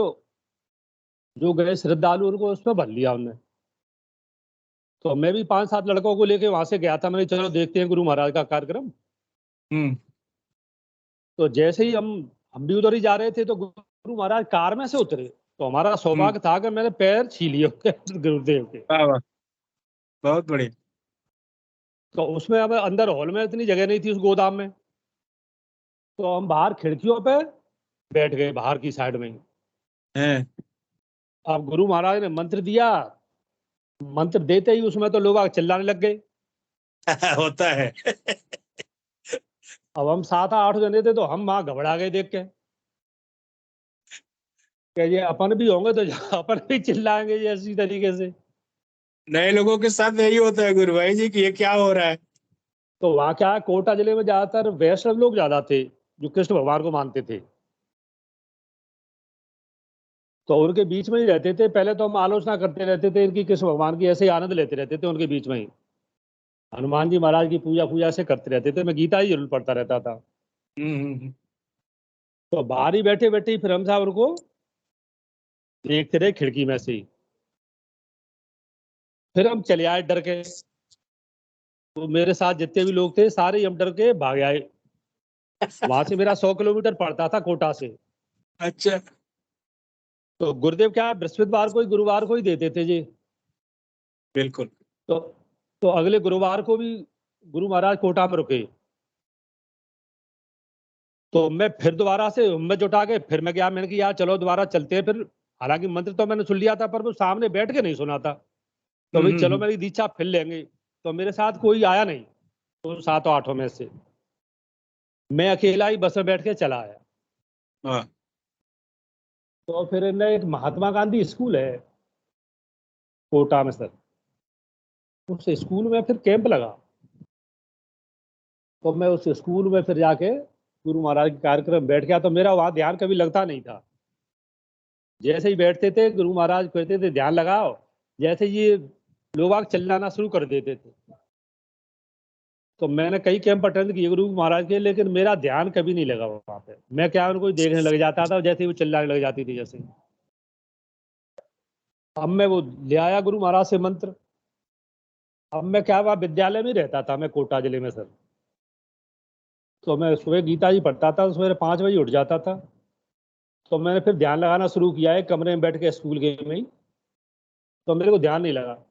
S2: जो गए श्रद्धालु, उनको उसमें भर लिया उनने। तो मैं भी 5-7 लड़कों को लेके वहां से गया था, मैंने चलो देखते हैं गुरु महाराज का कार्यक्रम।
S5: हम्म।
S2: तो जैसे ही हम भी उधर ही जा रहे थे, तो गुरु महाराज कार में से उतरे। तो हमारा
S5: हम्म।
S2: सौभाग्य था कि मैंने पैर छू लिए उसके, गुरुदेव के।
S5: वाह वाह, बहुत बढ़िया।
S2: तो उसमें अब अंदर हॉल में इतनी जगह नहीं थी उस गोदाम में। तो हम बाहर खिड़कियों पे बैठ गए, बाहर की साइड में ही।
S5: हैं।
S2: अब गुरु महाराज ने मंत्र दिया, मंत्र देते ही उसमें तो लोग आगे चिल्लाने लग गए।
S5: होता है।
S2: अब हम 7-8 जने थे, तो हम वहां घबरा गए देख के कि ये अपन भी होंगे तो अपन भी चिल्लाएंगे ये इसी तरीके से।
S5: नए लोगों के साथ यही होता है गुरु भाई जी कि ये क्या हो रहा है।
S2: तो वहां क्या है, कोटा जिले में ज्यादातर वैष्णव लोग ज्यादा थे, जो कृष्ण भगवान को मानते थे। तो उनके बीच में ही रहते थे। पहले तो हम आलोचना करते रहते थे इनकी, कृष्ण भगवान की, ऐसे ही आनंद लेते रहते थे उनके बीच में ही। हनुमान जी महाराज की पूजा पूजा से करते रहते थे, मैं गीता ही जरूर पढ़ता रहता था।
S5: हम्म।
S2: तो बाहर ही बैठे बैठे ही फिर हम साहब उनको देखते रहे खिड़की में से ही। फिर हम चले आए डर के। तो मेरे साथ जितने भी लोग थे सारे ही हम डर के भाग आए। वहां से मेरा 100 किलोमीटर पड़ता था कोटा से।
S5: अच्छा।
S2: तो गुरुदेव क्या बृहस्पतिवार को ही, गुरुवार को ही देते थे जी।
S5: बिल्कुल।
S2: तो तो अगले गुरुवार को भी गुरु महाराज कोटा में रुके। तो मैं फिर दोबारा से हिम्मत जुटा के फिर मैं गया, मैंने कहा यार चलो दोबारा चलते हैं फिर। हालांकि मंत्र तो मैंने सुन लिया था, पर वो सामने बैठ के नहीं सुना था। तो भाई चलो मेरी दीक्षा फिर लेंगे। तो मेरे साथ कोई आया नहीं तो 7-8 में से मैं अकेला ही बस में बैठ के चला आया।
S5: हाँ।
S2: तो फिर इनने एक महात्मा गांधी स्कूल है कोटा में सर, उस स्कूल में फिर कैंप लगा। तो मैं उस स्कूल में फिर जाके गुरु महाराज के कार्यक्रम में बैठ गया। तो मेरा वहां ध्यान कभी लगता नहीं था। जैसे ही बैठते थे गुरु महाराज कहते थे ध्यान लगाओ, जैसे ये लोग आग चिल्लाना शुरू कर देते थे। तो मैंने कई कैंप अटेंड किए गुरु महाराज के, लेकिन मेरा ध्यान कभी नहीं लगा वहां पे। मैं क्या उनको देखने लग जाता था, जैसे ही वो चिल्लाने लग जाती थी जैसे। अब मैं वो ले आया गुरु महाराज से मंत्र। अब मैं क्या, वहाँ विद्यालय में रहता था मैं कोटा जिले में सर। तो मैं सुबह गीता जी पढ़ता था, सवेरे 5 बजे उठ जाता था। तो मैंने फिर ध्यान लगाना शुरू किया है कमरे में बैठ के स्कूल के में ही। तो मेरे को ध्यान नहीं लगा।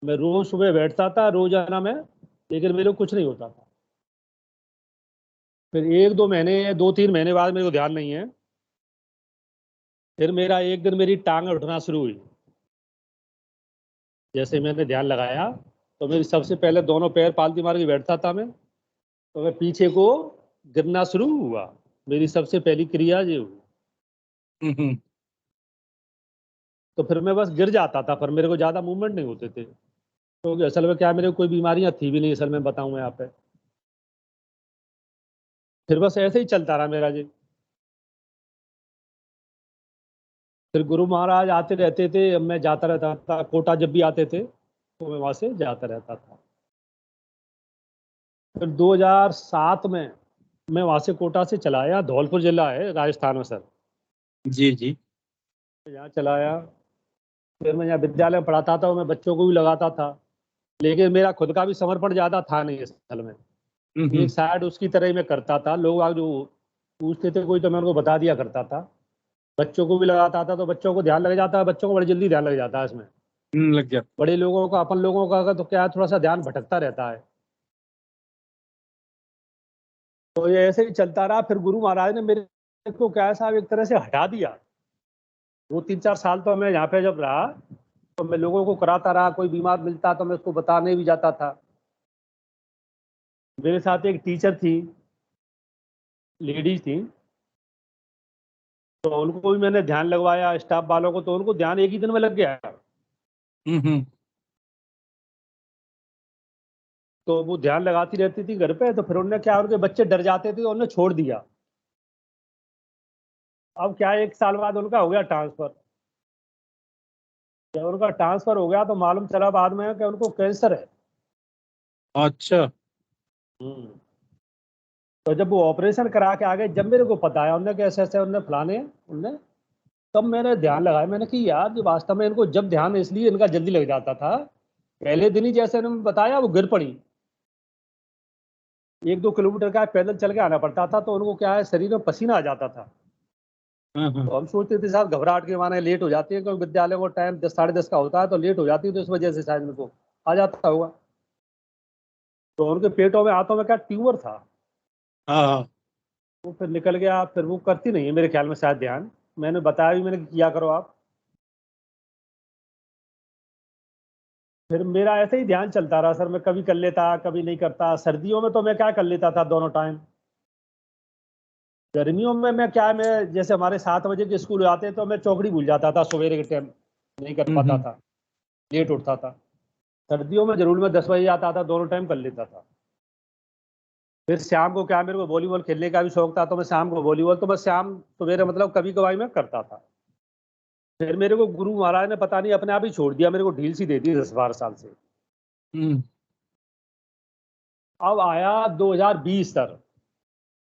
S2: मैं रोज सुबह बैठता था रोजाना में, लेकिन मेरे को कुछ नहीं होता था। फिर 1-2 महीने, 2-3 महीने बाद मेरे को ध्यान नहीं है। फिर मेरा एक दिन मेरी टांग उठना शुरू हुई। जैसे मैंने ध्यान लगाया तो मेरी सबसे पहले दोनों पैर पालती मार के बैठता था मैं। तो मैं पीछे को गिरना शुरू हुआ। मेरी सबसे पहली क्रिया ये हुई।
S7: तो फिर मैं बस गिर जाता था, पर मेरे को ज़्यादा मूवमेंट नहीं होते थे, क्योंकि असल में क्या मेरे को कोई बीमारियां थी भी नहीं, असल में बताऊं मैं यहाँ पे। फिर बस ऐसे ही चलता रहा मेरा जी। फिर गुरु महाराज आते रहते थे, मैं जाता रहता था कोटा, जब भी आते थे तो मैं वहां से जाता रहता था। फिर 2007 में मैं वहां से कोटा से चला आया, धौलपुर जिला है राजस्थान में सर,
S5: जी जी।
S7: यहाँ चला आया। फिर मैं यहाँ विद्यालय में पढ़ाता था, मैं बच्चों को भी लगाता था, लेकिन मेरा खुद का भी समर्पण ज्यादा था नहीं असल में। एक साइड उसकी तरह ही मैं करता था, लोग आगे जो पूछते थे कोई तो मैं उनको बता दिया करता था। बच्चों को भी लगाता था तो बच्चों को ध्यान लग जाता है, बच्चों को बड़ी जल्दी ध्यान लग जाता है इसमें।
S5: लग गया।
S7: बड़े लोगों का, अपन लोगों का तो क्या है, थोड़ा सा ध्यान भटकता रहता है। तो ये ऐसे ही चलता रहा। फिर गुरु महाराज ने मेरे को क्या है साहब, एक तरह से हटा दिया। 2-3-4 साल तो मैं यहाँ पे जब रहा तो मैं लोगों को कराता रहा, कोई बीमार मिलता तो मैं उसको बताने भी जाता था। मेरे साथ एक टीचर थी, लेडीज थी, तो उनको भी मैंने ध्यान लगवाया, स्टाफ वालों को, तो उनको ध्यान एक ही दिन में लग गया। तो वो ध्यान लगाती रहती थी घर पे, तो फिर उन्होंने क्या, उनके बच्चे डर जाते थे तो उन्होंने छोड़ दिया। अब क्या 1 साल बाद उनका हो गया ट्रांसफर। जब उनका ट्रांसफर हो गया तो मालूम चला बाद में कि उनको कैंसर है।
S5: अच्छा।
S7: तो जब वो ऑपरेशन करा के आ गए, जब मेरे को पता आया उन्होंने कि ऐसे ऐसे उन्होंने फलाने उनने, तब मैंने ध्यान लगाया। मैंने कि यार जो वास्तव में इनको जब ध्यान इसलिए इनका जल्दी लग जाता था, पहले दिन ही जैसे इन्होंने बताया वो गिर पड़ी। 1-2 किलोमीटर का पैदल चल के आना पड़ता था, तो उनको क्या है शरीर में पसीना आ जाता था। तो हम सोचते थे साहब घबराहट के माने लेट हो जाती है, क्योंकि विद्यालय को टाइम 10-10:30 का होता है, तो लेट हो जाती है, तो इस वजह से शायद इनको आ जाता होगा। तो उनके पेटों में, हाथों में क्या ट्यूमर था,
S5: हाँ।
S7: वो फिर निकल गया। फिर वो करती नहीं है मेरे ख्याल में शायद ध्यान, मैंने बताया भी, मैंने कि किया करो आप। फिर मेरा ऐसे ही ध्यान चलता रहा सर, मैं कभी कर लेता कभी नहीं करता। सर्दियों में तो मैं क्या कर लेता था दोनों टाइम। गर्मियों में मैं क्या, मैं जैसे हमारे 7 बजे के स्कूल आते तो मैं चौकड़ी भूल जाता था, सवेरे के टाइम नहीं कर पाता था, लेट उठता था। सर्दियों में जरूर मैं 10 बजे आता था, दोनों टाइम कर लेता था। फिर शाम को क्या, मेरे को वॉलीबॉल खेलने का भी शौक था, तो मैं शाम को वॉलीबॉल, तो मैं शाम सवेरे मतलब कभी कभार मैं करता था। फिर मेरे को गुरु महाराज ने पता नहीं अपने आप ही छोड़ दिया, मेरे को ढील सी दे दी 10-12 साल से। अब आया 2020 सर।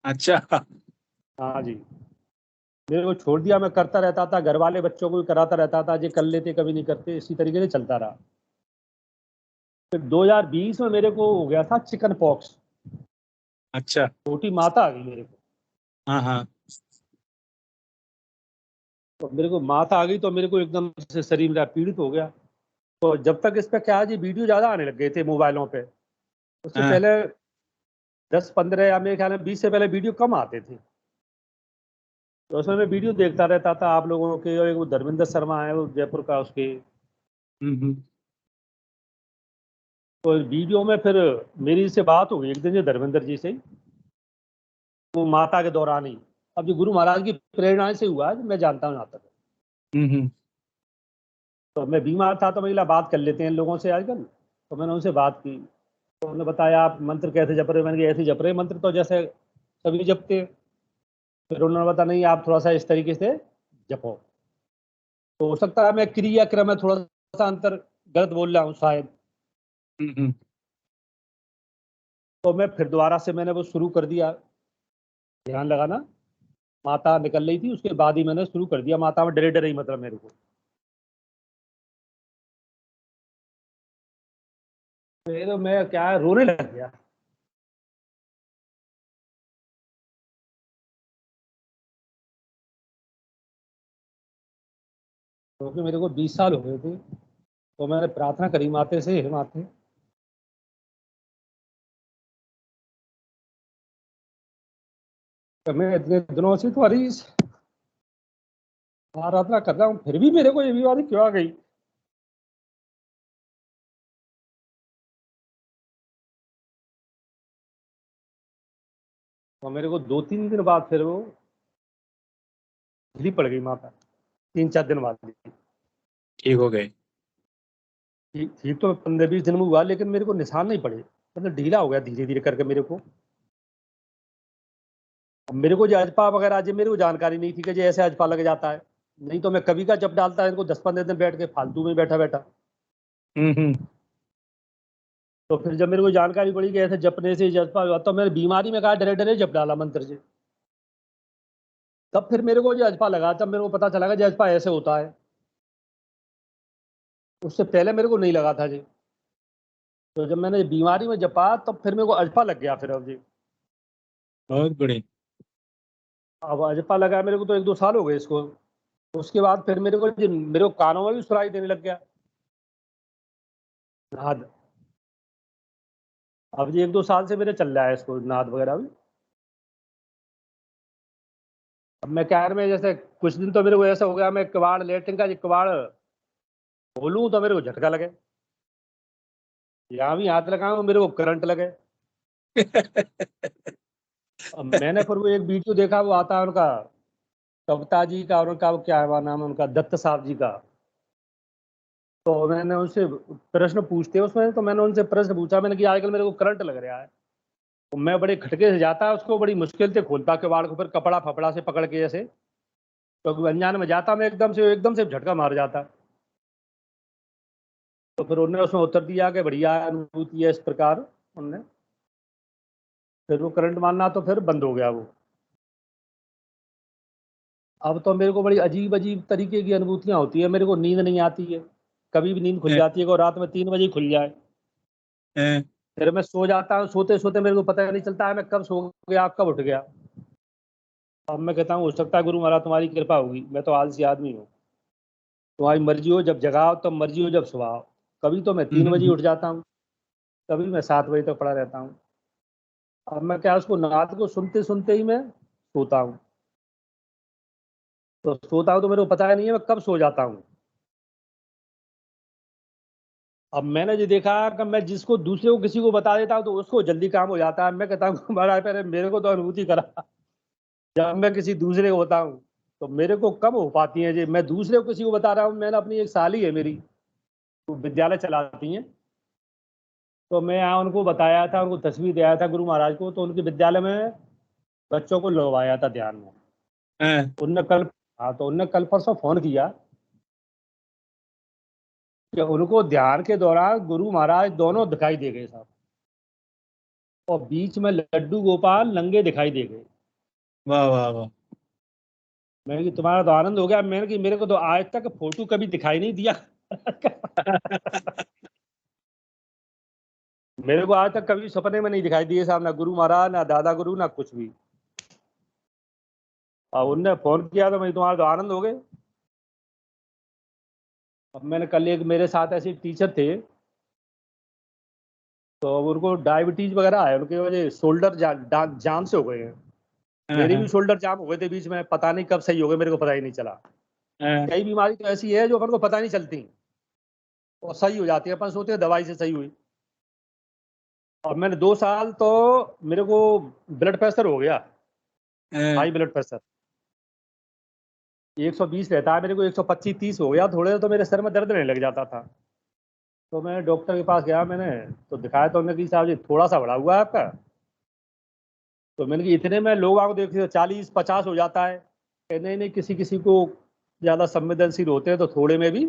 S5: अच्छा।
S7: हाँ जी, मेरे को छोड़ दिया, मैं करता रहता था, घर वाले बच्चों को भी कराता रहता था, जो कर लेते कभी नहीं करते, इसी तरीके से चलता रहा। फिर 2020 में मेरे को हो गया था चिकन पॉक्स।
S5: अच्छा।
S7: छोटी माता आ गई मेरे को।
S5: हाँ हाँ।
S7: तो मेरे को माता आ गई तो मेरे को एकदम से शरीर मेरा पीड़ित हो गया। तो जब तक इस पे क्या है जी, वीडियो ज्यादा आने लग गए थे मोबाइलों पे, उससे
S5: हाँ।
S7: पहले 10-15 या मेरे ख्याल में 20 से पहले वीडियो कम आते थे। तो उसमें मैं वीडियो देखता रहता था आप लोगों के, और एक वो धर्मेंद्र शर्मा है वो जयपुर का, उसके। तो वीडियो में फिर मेरी से बात हो गई एक दिन ये धर्मेंद्र जी से, वो माता के दौरान ही। अब जो गुरु महाराज की प्रेरणा से हुआ है, मैं जानता हूँ यहाँ तक। तो मैं बीमार था तो मैं बोला बात कर लेते हैं इन लोगों से आजकल। तो मैंने उनसे बात की, तो उन्होंने बताया आप मंत्र कैसे जप रहे, मैंने कहा ऐसे जप रहे मंत्र तो जैसे सभी जपते। फिर उन्होंने बताया नहीं आप थोड़ा सा इस तरीके से जपो। तो हो सकता है मैं क्रिया क्रम में थोड़ा सा अंतर गलत बोल रहा हूँ शायद। तो मैं फिर दोबारा से मैंने वो शुरू कर दिया ध्यान लगाना। माता निकल रही थी, उसके बाद ही मैंने शुरू कर दिया। माता में डरे डरे ही मतलब मेरे को, फिर मैं क्या है रोने लग गया। क्योंकि मेरे को 20 साल हो गए थे। तो मैंने प्रार्थना करी माते से, हे माते, तो मैं इतने दिनों से तुम्हारी आराधना कर रहा हूँ, फिर भी मेरे को ये बीमारी क्यों आ गई। तो मेरे को 2-3 दिन बाद फिर वो ढीली पड़ गई माता, 3-4 दिन बाद।
S5: ठीक हो गए?
S7: ठीक तो 15-20 दिन में हुआ, लेकिन मेरे को निशान नहीं पड़े, मतलब ढीला हो गया धीरे धीरे करके मेरे को। अब मेरे को जो अजपा वगैरह जो मेरे को जानकारी नहीं थी कि जो ऐसे अजपा लग जाता है, नहीं तो मैं कभी का जब डालता है इनको 10-15 दिन बैठ के फालतू में बैठा बैठा। तो फिर जब मेरे को जानकारी पड़ी कि ऐसे जपने से जज्बा हुआ, तो मैंने बीमारी में कहा डरे डरे जप डाला मंत्र से। तब फिर मेरे को जो अजपा लगा, तब मेरे को पता चला कि अजपा ऐसे होता है, उससे पहले मेरे को नहीं लगा था जी। तो जब मैंने बीमारी में जपा तब फिर मेरे को अजपा लग गया फिर। अब जी
S5: बहुत बढ़िया।
S7: अब अजपा लगा मेरे को तो 1-2 साल हो गए इसको। उसके बाद फिर मेरे को कानों में भी सुनाई देने लग गया नाद। अब जी 1-2 साल से मेरे चल रहा है इसको नाद वगैरह भी। अब मैं क्या में जैसे कुछ दिन तो मेरे को ऐसा हो गया, मैं किवाड़ लेटरिन का किवाड़ खोलूं तो मेरे को झटका लगे, यहाँ भी हाथ लगाऊं मेरे को करंट लगे। अब मैंने फिर वो एक वीडियो देखा, वो आता है उनका कविता जी का, और उनका वो क्या है नाम है उनका, दत्त साहब जी का। तो मैंने उनसे प्रश्न पूछते उसमें, तो मैंने उनसे प्रश्न पूछा, मैंने कि आजकल मेरे को करंट लग रहा है। तो मैं बड़े खटके से जाता उसको, बड़ी मुश्किल से खोलता किवाड़ को, फिर कपड़ा फपड़ा से पकड़ के ऐसे, क्योंकि तो अनजान में जाता मैं एकदम से झटका मार जाता। तो फिर उन्होंने उसमें उत्तर दिया कि बढ़िया अनुभूति है इस प्रकार। उनने फिर वो करंट मारना तो फिर बंद हो गया वो। अब तो मेरे को बड़ी अजीब अजीब तरीके की अनुभूतियां होती है, मेरे को नींद नहीं आती है, कभी भी नींद खुल जाती है, को रात में 3 बजे खुल जाए। फिर मैं सो जाता हूँ, सोते सोते मेरे को पता नहीं चलता है मैं कब सो गया कब उठ गया। अब मैं कहता हूँ हो सकता है गुरु महाराज तुम्हारी कृपा होगी, मैं तो आलसी आदमी हूँ, तुम्हारी मर्जी हो जब जगाओ, तब मर्जी हो जब सुबह। कभी तो मैं 3 बजे उठ जाता हूँ, कभी मैं 7 बजे तक पड़ा रहता हूँ। अब मैं क्या उसको नाद को सुनते सुनते ही मैं सोता हूँ। तो सोता हूँ तो मेरे को पता नहीं है मैं कब सो जाता हूँ। अब मैंने जो देखा कि मैं जिसको दूसरे को किसी को बता देता हूँ तो उसको जल्दी काम हो जाता है। मैं कहता हूँ महाराज पहले मेरे को तो अनुभूति करा, जब मैं किसी दूसरे को होता हूँ तो मेरे को कम हो पाती है जी। मैं दूसरे को किसी को बता रहा हूँ, मैंने अपनी एक साली है मेरी, वो विद्यालय चलाती हैं, तो मैं यहाँ उनको बताया था, उनको तस्वीर दिया था गुरु महाराज को, तो उनके विद्यालय में बच्चों को लगवाया था ध्यान में। उनने कल, हाँ तो उनने कल परसों फोन किया कि उनको ध्यान के दौरान गुरु महाराज दोनों दिखाई दे गए साहब, और बीच में लड्डू गोपाल नंगे दिखाई दे गए।
S5: वाह वाह वाह।
S7: मैंने कि तुम्हारा तो आनंद हो गया। मैंने कि मेरे को तो आज तक फोटो कभी दिखाई नहीं दिया। मेरे को आज तक कभी सपने में नहीं दिखाई दिए साहब, ना गुरु महाराज ना दादा गुरु ना कुछ भी। और उनने फोन किया तो मैं तुम्हारा तो आनंद हो गए। अब मैंने कल एक मेरे साथ ऐसे टीचर थे, तो उनको डायबिटीज वगैरह है, उनके वजह शोल्डर जाम से हो गए हैं। मेरे भी शोल्डर जाम हो गए थे बीच में, पता नहीं कब सही हो गए, मेरे को पता ही नहीं चला। कई बीमारी तो ऐसी है जो अपन को पता नहीं चलती और सही हो जाती है, अपन सोचते हैं दवाई से सही हुई। और मैंने 2 साल तो मेरे को ब्लड प्रेशर हो गया, हाई ब्लड प्रेशर 120 रहता है, मेरे को 125-30 हो गया। थोड़े तो मेरे सर में दर्द रहने लग जाता था। तो मैं डॉक्टर के पास गया, मैंने तो दिखाया, तो उन्होंने कहा साहब जी थोड़ा सा बढ़ा हुआ है आपका। तो मैंने कि इतने में लोग आपको देखते 40-50 हो जाता है। नहीं नहीं, किसी किसी को ज़्यादा संवेदनशील होते हैं तो थोड़े में भी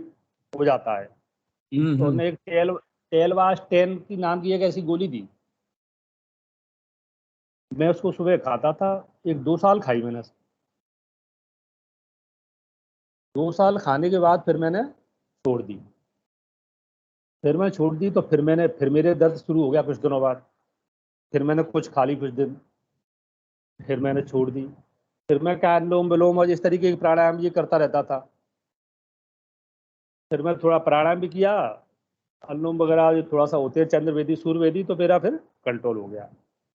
S7: हो जाता है। तो उन्होंने एक टेलवास 10 की नाम की एक ऐसी गोली दी, मैं उसको सुबह खाता था, 1-2 साल खाई मैंने। 2 साल खाने के बाद फिर मैंने छोड़ दी। फिर मैं छोड़ दी तो फिर मेरे दर्द शुरू हो गया कुछ दिनों बाद। फिर मैंने कुछ खा ली कुछ दिन, फिर मैंने छोड़ दी। फिर मैं क्या अनुलोम विलोम और इस तरीके के प्राणायाम ये करता रहता था। फिर मैं थोड़ा प्राणायाम भी किया, अनुलोम वगैरह जो थोड़ा सा होते हैं चंद्रवेदी सूर्यवेदी, तो मेरा फिर कंट्रोल हो गया।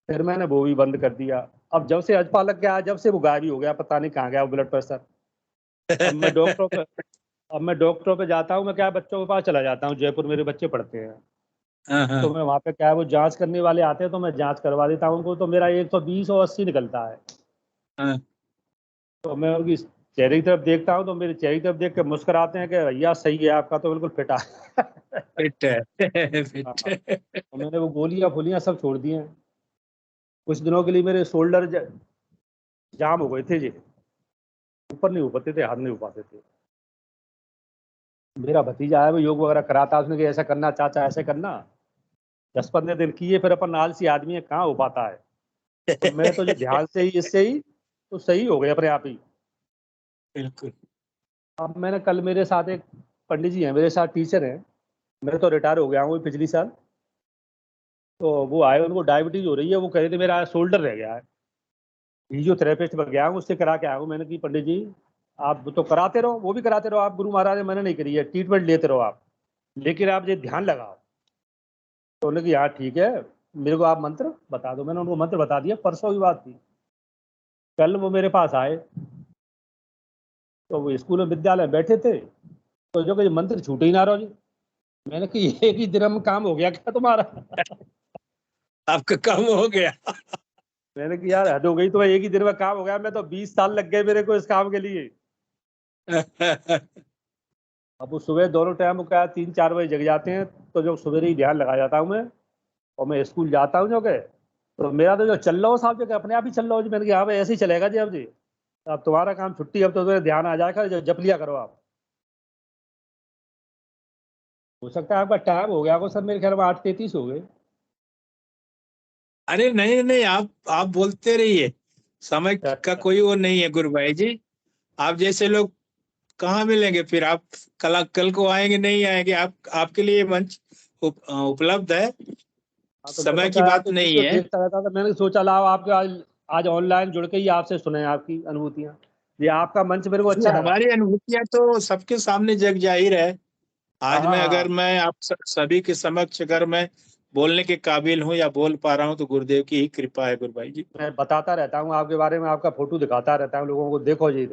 S7: फिर मैंने वो भी बंद कर दिया। अब जब से अजपा लग गया, जब से वो गायब ही हो गया, पता नहीं कहाँ गया वो ब्लड प्रेशर। अब मैं डॉक्टरों पे जाता हूँ, मैं क्या बच्चों के पास चला जाता हूँ, जयपुर मेरे बच्चे पढ़ते हैं। तो मैं वहाँ पे क्या है वो जांच करने वाले आते हैं, तो मैं जांच करवा देता हूँ उनको, तो मेरा 120 और 80 निकलता है। तो मैं उनकी चेहरे की तरफ देखता हूँ तो मेरे चेहरे की तरफ देख के मुस्कुराते हैं कि भैया सही है, आपका तो बिल्कुल फिटा है।
S5: फिट है फिट
S7: हाँ,
S5: है।
S7: तो मैंने वो गोलियां फुलियां सब छोड़ दी हैं। कुछ दिनों के लिए मेरे शोल्डर जाम हो गए थे जी, ऊपर नहीं हो पाते थे, हाथ नहीं हो पाते थे। मेरा भतीजा है वो योग वगैरह कराता है, उसने कहा ऐसा करना चाचा, ऐसे करना। 10-15 दिन किए, फिर अपन आलसी आदमी है, कहाँ हो पाता है। तो मैं तो जो ध्यान से ही इससे ही तो सही हो गए अपने आप ही।
S5: बिल्कुल।
S7: अब मैंने कल, मेरे साथ एक पंडित जी हैं, मेरे साथ टीचर हैं, मैं तो रिटायर हो गया हूँ पिछली साल। तो वो आए, उनको डायबिटीज हो रही है, वो कह रहे थे मेरा शोल्डर रह गया है। फिजियोथेरेपिस्ट पर गया हूँ, उससे करा के आया हूँ। मैंने कि पंडित जी आप तो कराते रहो, वो भी कराते रहो, आप गुरु महाराज ने मना नहीं करी है, ट्रीटमेंट लेते रहो आप, लेकिन आप ये ध्यान लगाओ। तो उन्होंने कि हाँ ठीक है, मेरे को आप मंत्र बता दो। मैंने उनको मंत्र बता दिया, परसों की बात थी। कल वो मेरे पास आए, तो वो स्कूल में विद्यालय बैठे थे, तो जो कि मंत्र छूटे ही ना रहो जी। मैंने कि एक ही दिन में काम हो गया क्या तुम्हारा?
S5: आपका काम हो गया।
S7: मैंने कि यार हद हो गई, तो एक ही दिन में काम हो गया, मैं तो 20 साल लग गए मेरे को इस काम के लिए। अब वो सुबह दोनों टाइम वो क्या 3-4 बजे जग जाते हैं, तो जो सवेरे ही ध्यान लगा जाता हूँ मैं, और मैं स्कूल जाता हूँ जो के, तो मेरा तो जो चल रहा हो साहब जो कि अपने आप ही चल रहा हो जी। मैंने कहा हाँ भाई ऐसे ही चलेगा जी, अब जी अब तुम्हारा काम छुट्टी, अब तो तुम्हें ध्यान आ जाएगा, जप लिया करो आप। हो सकता है आपका टाइम हो गया हो सर, मेरे ख्याल में 8:33 हो गए।
S5: अरे नहीं नहीं, आप बोलते रहिए, समय का
S7: अच्छा,
S5: कोई वो नहीं है गुरु भाई जी। आप जैसे लोग कहाँ मिलेंगे फिर? आप कल को आएंगे नहीं आएंगे, आपके लिए मंच उपलब्ध है,
S7: हाँ तो मैं तो
S5: समय की
S7: क्या
S5: बात
S7: आपके
S5: नहीं
S7: वीडियो
S5: है।
S7: देखता रहता था, मैंने सोचा लाओ आपके आज ऑनलाइन जुड़ के ही आपसे सुने आपकी अनुभूतियां। ये आपका मंच मेरे को
S5: नहीं,
S7: अच्छा लगा।
S5: हमारी अनुभूतियां तो सबके सामने जग जाहिर है।
S7: हाँ
S5: आज
S7: हाँ
S5: अगर
S7: हाँ।
S5: मैं आप सभी के समक्ष अगर मैं बोलने के काबिल हूँ या बोल पा रहा हूँ तो गुरुदेव की ही कृपा है गुरु भाई जी।
S7: मैं बताता रहता हूँ आपके बारे में, आपका फोटो दिखाता रहता हूँ लोगों को, देखो जी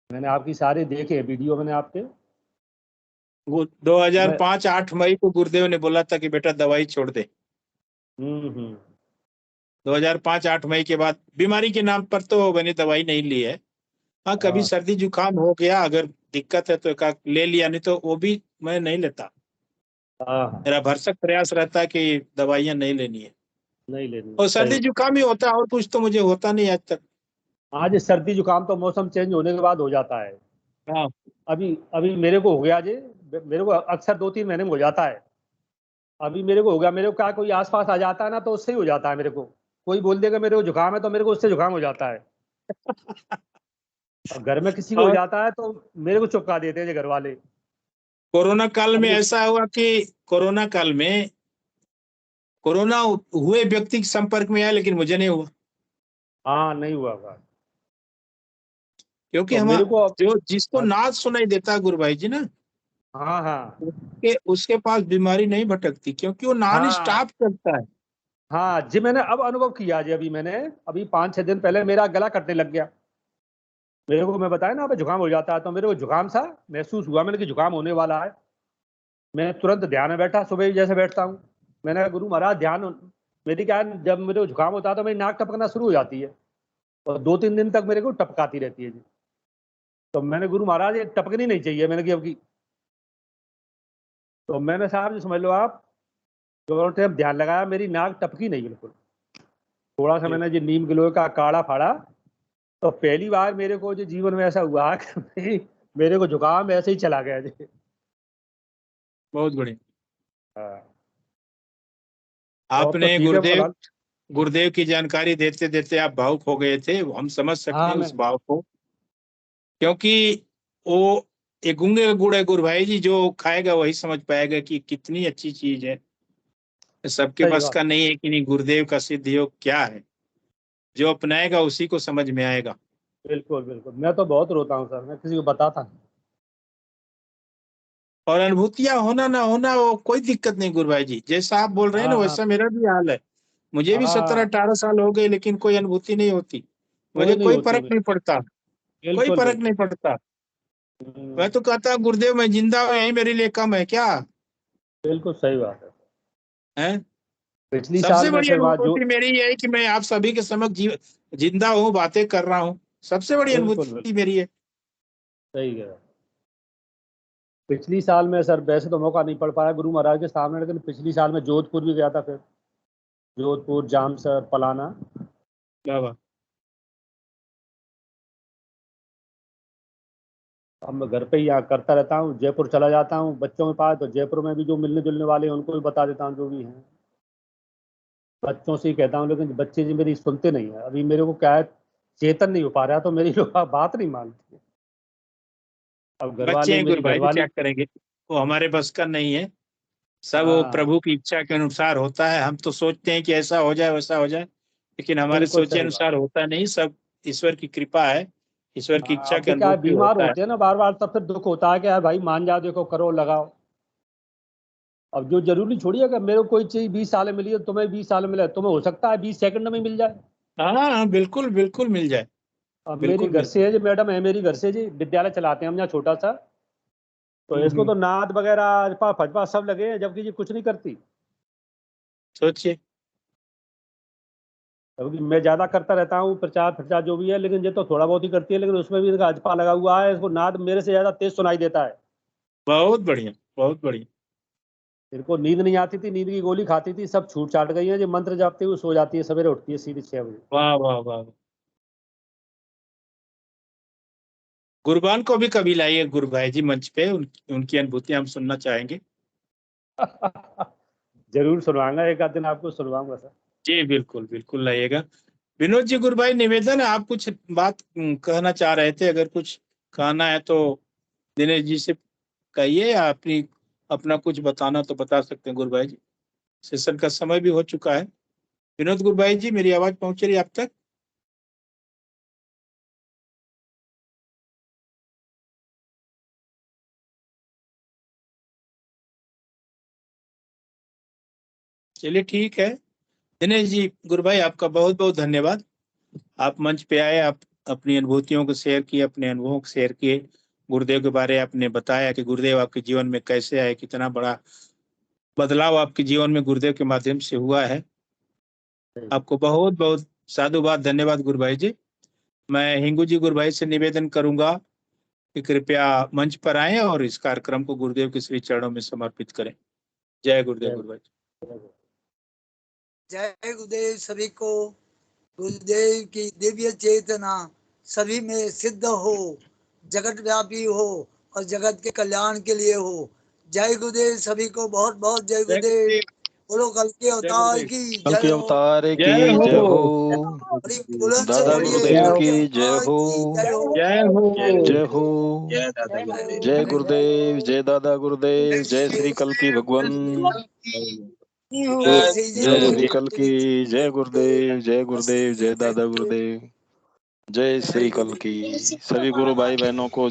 S7: मैंने आपकी सारे देखे वीडियो, मैंने आपके।
S5: वो
S7: मैं
S5: 2005-8 मई को गुरुदेव ने बोला था कि बेटा दवाई छोड़ दे।
S7: हम्म।
S5: 2005-8 मई के बाद बीमारी के नाम पर तो मैंने दवाई नहीं ली है। हाँ, कभी
S7: हाँ
S5: सर्दी जुकाम हो गया, अगर दिक्कत है तो एक ले लिया, नहीं तो वो भी मैं नहीं लेता।
S7: हाँ हाँ,
S5: मेरा भरसक प्रयास रहता है कि दवाइयां नहीं लेनी है।
S7: नहीं लेनी
S5: और
S7: सही।
S5: सर्दी जुकाम ही होता है, और कुछ तो मुझे होता नहीं आज तक।
S7: आज सर्दी जुकाम तो मौसम चेंज होने के बाद हो जाता है।
S5: हाँ।
S7: अभी अभी मेरे को हो गया जी, मेरे को अक्सर 2-3 महीने में हो जाता है। अभी मेरे को हो गया, मेरे को क्या कोई आसपास आ जाता है ना, तो उससे ही हो जाता है मेरे को। कोई बोल देगा मेरे को जुकाम है, तो मेरे को उससे जुकाम हो जाता है। और घर में किसी को हो
S5: और
S7: जाता है तो मेरे को चिपका देते हैं जी घर वाले।
S5: कोरोना काल
S7: अब
S5: में
S7: जो
S5: ऐसा हुआ कि कोरोना काल में कोरोना हुए व्यक्ति के संपर्क में आया, लेकिन मुझे नहीं हुआ,
S7: हाँ नहीं हुआ होगा।
S5: क्योंकि
S7: तो
S5: हम
S7: मेरे को
S5: जो जिसको
S7: हाँ
S5: नाद सुनाई देता गुरु भाई जी ना,
S7: हाँ हाँ
S5: उसके पास बीमारी नहीं भटकती, क्योंकि वो नॉन
S7: हाँ
S5: स्टॉप करता है।
S7: हाँ जी, मैंने अब अनुभव किया जी। अभी 5-6 दिन पहले मेरा गला कटने लग गया। मेरे को, मैं बताया ना, अब जुकाम हो जाता है, तो मेरे को जुकाम सा महसूस हुआ, मैंने कि जुकाम होने वाला है। मैं तुरंत ध्यान में बैठा, सुबह ही जैसे बैठता हूँ। मैंने कहा गुरु महाराज ध्यान, मेरी क्या है, जब मेरे को जुकाम होता है तो मेरी नाक टपकना शुरू हो जाती है, और 2-3 दिन तक मेरे को टपकाती रहती है जी। तो मैंने गुरु महाराज ये टपकनी नहीं चाहिए, मैंने की अब की। तो मैंने साहब जी समझ लो आप, दोनों टाइम ध्यान लगाया, मेरी नाक टपकी नहीं बिल्कुल। थोड़ा सा मैंने जो नीम गिलोय का काढ़ा फाड़ा, तो पहली बार मेरे को जो जीवन में ऐसा हुआ कि मेरे को जुकाम ऐसे ही चला गया जी।
S5: बहुत बढ़िया।
S7: हाँ, और तो
S5: आपने
S7: ठीक है
S5: गुरुदेव
S7: भगवान।
S5: गुरुदेव की जानकारी देते देते आप भावुक हो गए थे, हम समझ सकते
S7: हाँ
S5: हैं
S7: मैं
S5: उस भाव को, क्योंकि वो एक गूंगे का गुड़ है गुरु भाई जी, जो खाएगा वही समझ पाएगा कि कितनी अच्छी चीज है। सबके
S7: सही
S5: बस
S7: बात।
S5: का नहीं है कि नहीं गुरुदेव का सिद्ध योग क्या है, जो अपनाएगा उसी को समझ में आएगा।
S7: बिल्कुल बिल्कुल, मैं तो बहुत रोता हूँ सर, मैं किसी को बताता नहीं।
S5: और अनुभूतियां होना ना होना वो कोई दिक्कत नहीं गुरु भाई जी, जैसा आप बोल रहे हैं ना
S7: हाँ हाँ
S5: वैसा मेरा भी हाल है। मुझे भी
S7: हाँ,
S5: 17-18 साल हो गए, लेकिन कोई अनुभूति नहीं होती। मुझे
S7: कोई नहीं
S5: कोई
S7: होती
S5: फर्क
S7: मेरे।
S5: नहीं पड़ता, कोई
S7: बिल्कुल
S5: फर्क
S7: बिल्कुल।
S5: नहीं पड़ता। मैं
S7: हम्म,
S5: तो कहता गुरुदेव मैं जिंदा हूँ, यही मेरे लिए कम है क्या
S7: बिल्कुल सही बात है।
S5: है।
S7: पिछली साल
S5: सबसे
S7: में
S5: बड़ी
S7: फिर वहाँ जो
S5: अनुभूति मेरी ये है कि मैं आप सभी के समक्ष जिंदा हूँ, बातें कर रहा हूँ, सबसे बड़ी
S7: बिल्कुल,
S5: अनुभूति मेरी है।
S7: सही है। पिछली साल में सर वैसे तो मौका नहीं पड़ पाया गुरु महाराज के सामने, लेकिन पिछली साल में जोधपुर भी गया था, फिर जोधपुर, जामसर, पलाना।
S5: क्या बात।
S7: अब मैं घर पे ही यहाँ करता रहता हूँ, जयपुर चला जाता हूँ बच्चों के पास, तो जयपुर में भी जो मिलने जुलने वाले हैं उनको भी बता देता हूँ जो भी हैं। बच्चों से ही कहता हूँ, लेकिन बच्चे जी मेरी सुनते नहीं है। अभी मेरे को क्या है, चेतन नहीं हो पा रहा, तो मेरी लोग बात नहीं मानती। अब घर
S5: बच्चे
S7: वाले,
S5: हैं
S7: मेरी
S5: गुरु भाई जी,
S7: घरवाली।
S5: क्या करेंगे, वो हमारे बस का नहीं है। सब वो
S7: हाँ,
S5: प्रभु की इच्छा के अनुसार होता है। हम तो सोचते हैं कि ऐसा हो जाए वैसा हो जाए, लेकिन हमारे
S7: बिल्कुल
S5: सोचे
S7: सही बात।
S5: अनुसार होता नहीं। सब ईश्वर की कृपा है, ईश्वर की
S7: हाँ,
S5: इच्छा
S7: अब
S5: के
S7: भी क्या है,
S5: अनुरूप ही
S7: बीमार
S5: होता है।
S7: होते हैं ना बार बार, तब फिर दुख होता है कि यार भाई मान जाओ, देखो करो लगाओ। अब जो जरूरी छोड़िए, अगर मेरे को कोई चीज 20 साल में मिली है, तुम्हें 20 साल में मिले, तुम्हें हो सकता है 20 सेकंड में मिल जाए।
S5: हाँ हाँ, बिल्कुल बिल्कुल मिल जाए,
S7: अब मेरी
S5: बिल्कुल
S7: घर
S5: मिल
S7: से है जी, मैडम है मेरी घर से जी, विद्यालय चलाते हैं हम यहाँ छोटा सा। तो
S5: जाए।
S7: इसको तो नाद वगैरह अजपा फजपा सब लगे हैं, जबकि ये कुछ नहीं करती।
S5: सोचिए।
S7: जबकि मैं ज्यादा करता रहता हूँ प्रचार प्रचार जो भी है, लेकिन ये तो थोड़ा बहुत ही करती है, लेकिन उसमें भी इनका अजपा लगा हुआ है, इसको नाद मेरे से ज्यादा तेज सुनाई देता है।
S5: बहुत बढ़िया, बहुत बढ़िया।
S7: इनको नींद नहीं आती थी, नींद की गोली खाती थी, सब छूट छाट गई है। जो मंत्र जापते हुए सो जाती है, सवेरे उठती है सीधे 6 बजे।
S5: वाह वाह वाह। गुरबान को भी कभी लाइए गुरु भाई जी मंच पे, उनकी अनुभूति हम सुनना चाहेंगे।
S7: जरूर सुनवाऊंगा, एक आध दिन आपको सुनवाऊंगा सर।
S5: जी बिल्कुल बिल्कुल लाइएगा। विनोद जी, गुरु भाई निवेदन है, आप कुछ बात कहना चाह रहे थे, अगर कुछ कहना है तो दिनेश जी से कहिए, या अपना कुछ बताना तो बता सकते हैं गुरु भाई जी। सेशन का समय भी हो चुका है। विनोद गुरु भाई जी, मेरी आवाज पहुंच रही है आप तक? चलिए ठीक है। दिनेश जी, गुरु भाई आपका बहुत बहुत धन्यवाद। आप मंच पे आए, आप अपनी अनुभूतियों को शेयर किए, अपने अनुभवों को शेयर किए। गुरुदेव के बारे आपने बताया कि गुरुदेव आपके जीवन में कैसे आए, कितना बड़ा बदलाव आपके जीवन में गुरुदेव के माध्यम से हुआ है। आपको बहुत बहुत साधुवाद, धन्यवाद गुरु भाई जी। मैं हिंगू जी गुरु भाई से निवेदन करूंगा कि कृपया मंच पर आएं और इस कार्यक्रम को गुरुदेव के श्री चरणों में समर्पित करें। जय गुरुदेव गुरु भाई।
S8: जय गुरुदेव सभी को। गुरुदेव की दिव्य चेतना सभी में सिद्ध हो, जगत व्यापी हो और जगत के कल्याण के लिए हो। जय गुरुदेव सभी को, बहुत बहुत जय गुरुदेव। बोलो कल के अवतार की
S9: कल के
S8: जय हो।
S9: अवतार की
S5: जय
S9: जय
S5: हो।
S9: हो।
S8: बड़ी बुलंद से
S9: दादा
S8: बोलिए,
S9: गुरुदेव
S8: कल के
S9: की जय
S8: अवतार
S9: हो।
S8: की जय हो।
S5: जय हो।
S9: जय हो।
S5: जय दादा गुरुदेव।
S9: जय गुरुदेव, जय दादा गुरुदेव, जय श्री कल की भगवान,
S8: जय श्री जी
S9: जय
S8: को।
S9: श्री कल की, जय गुरुदेव, जय गुरुदेव, जय दादा गुरुदेव, जय श्री कल की। सभी गुरु भाई बहनों को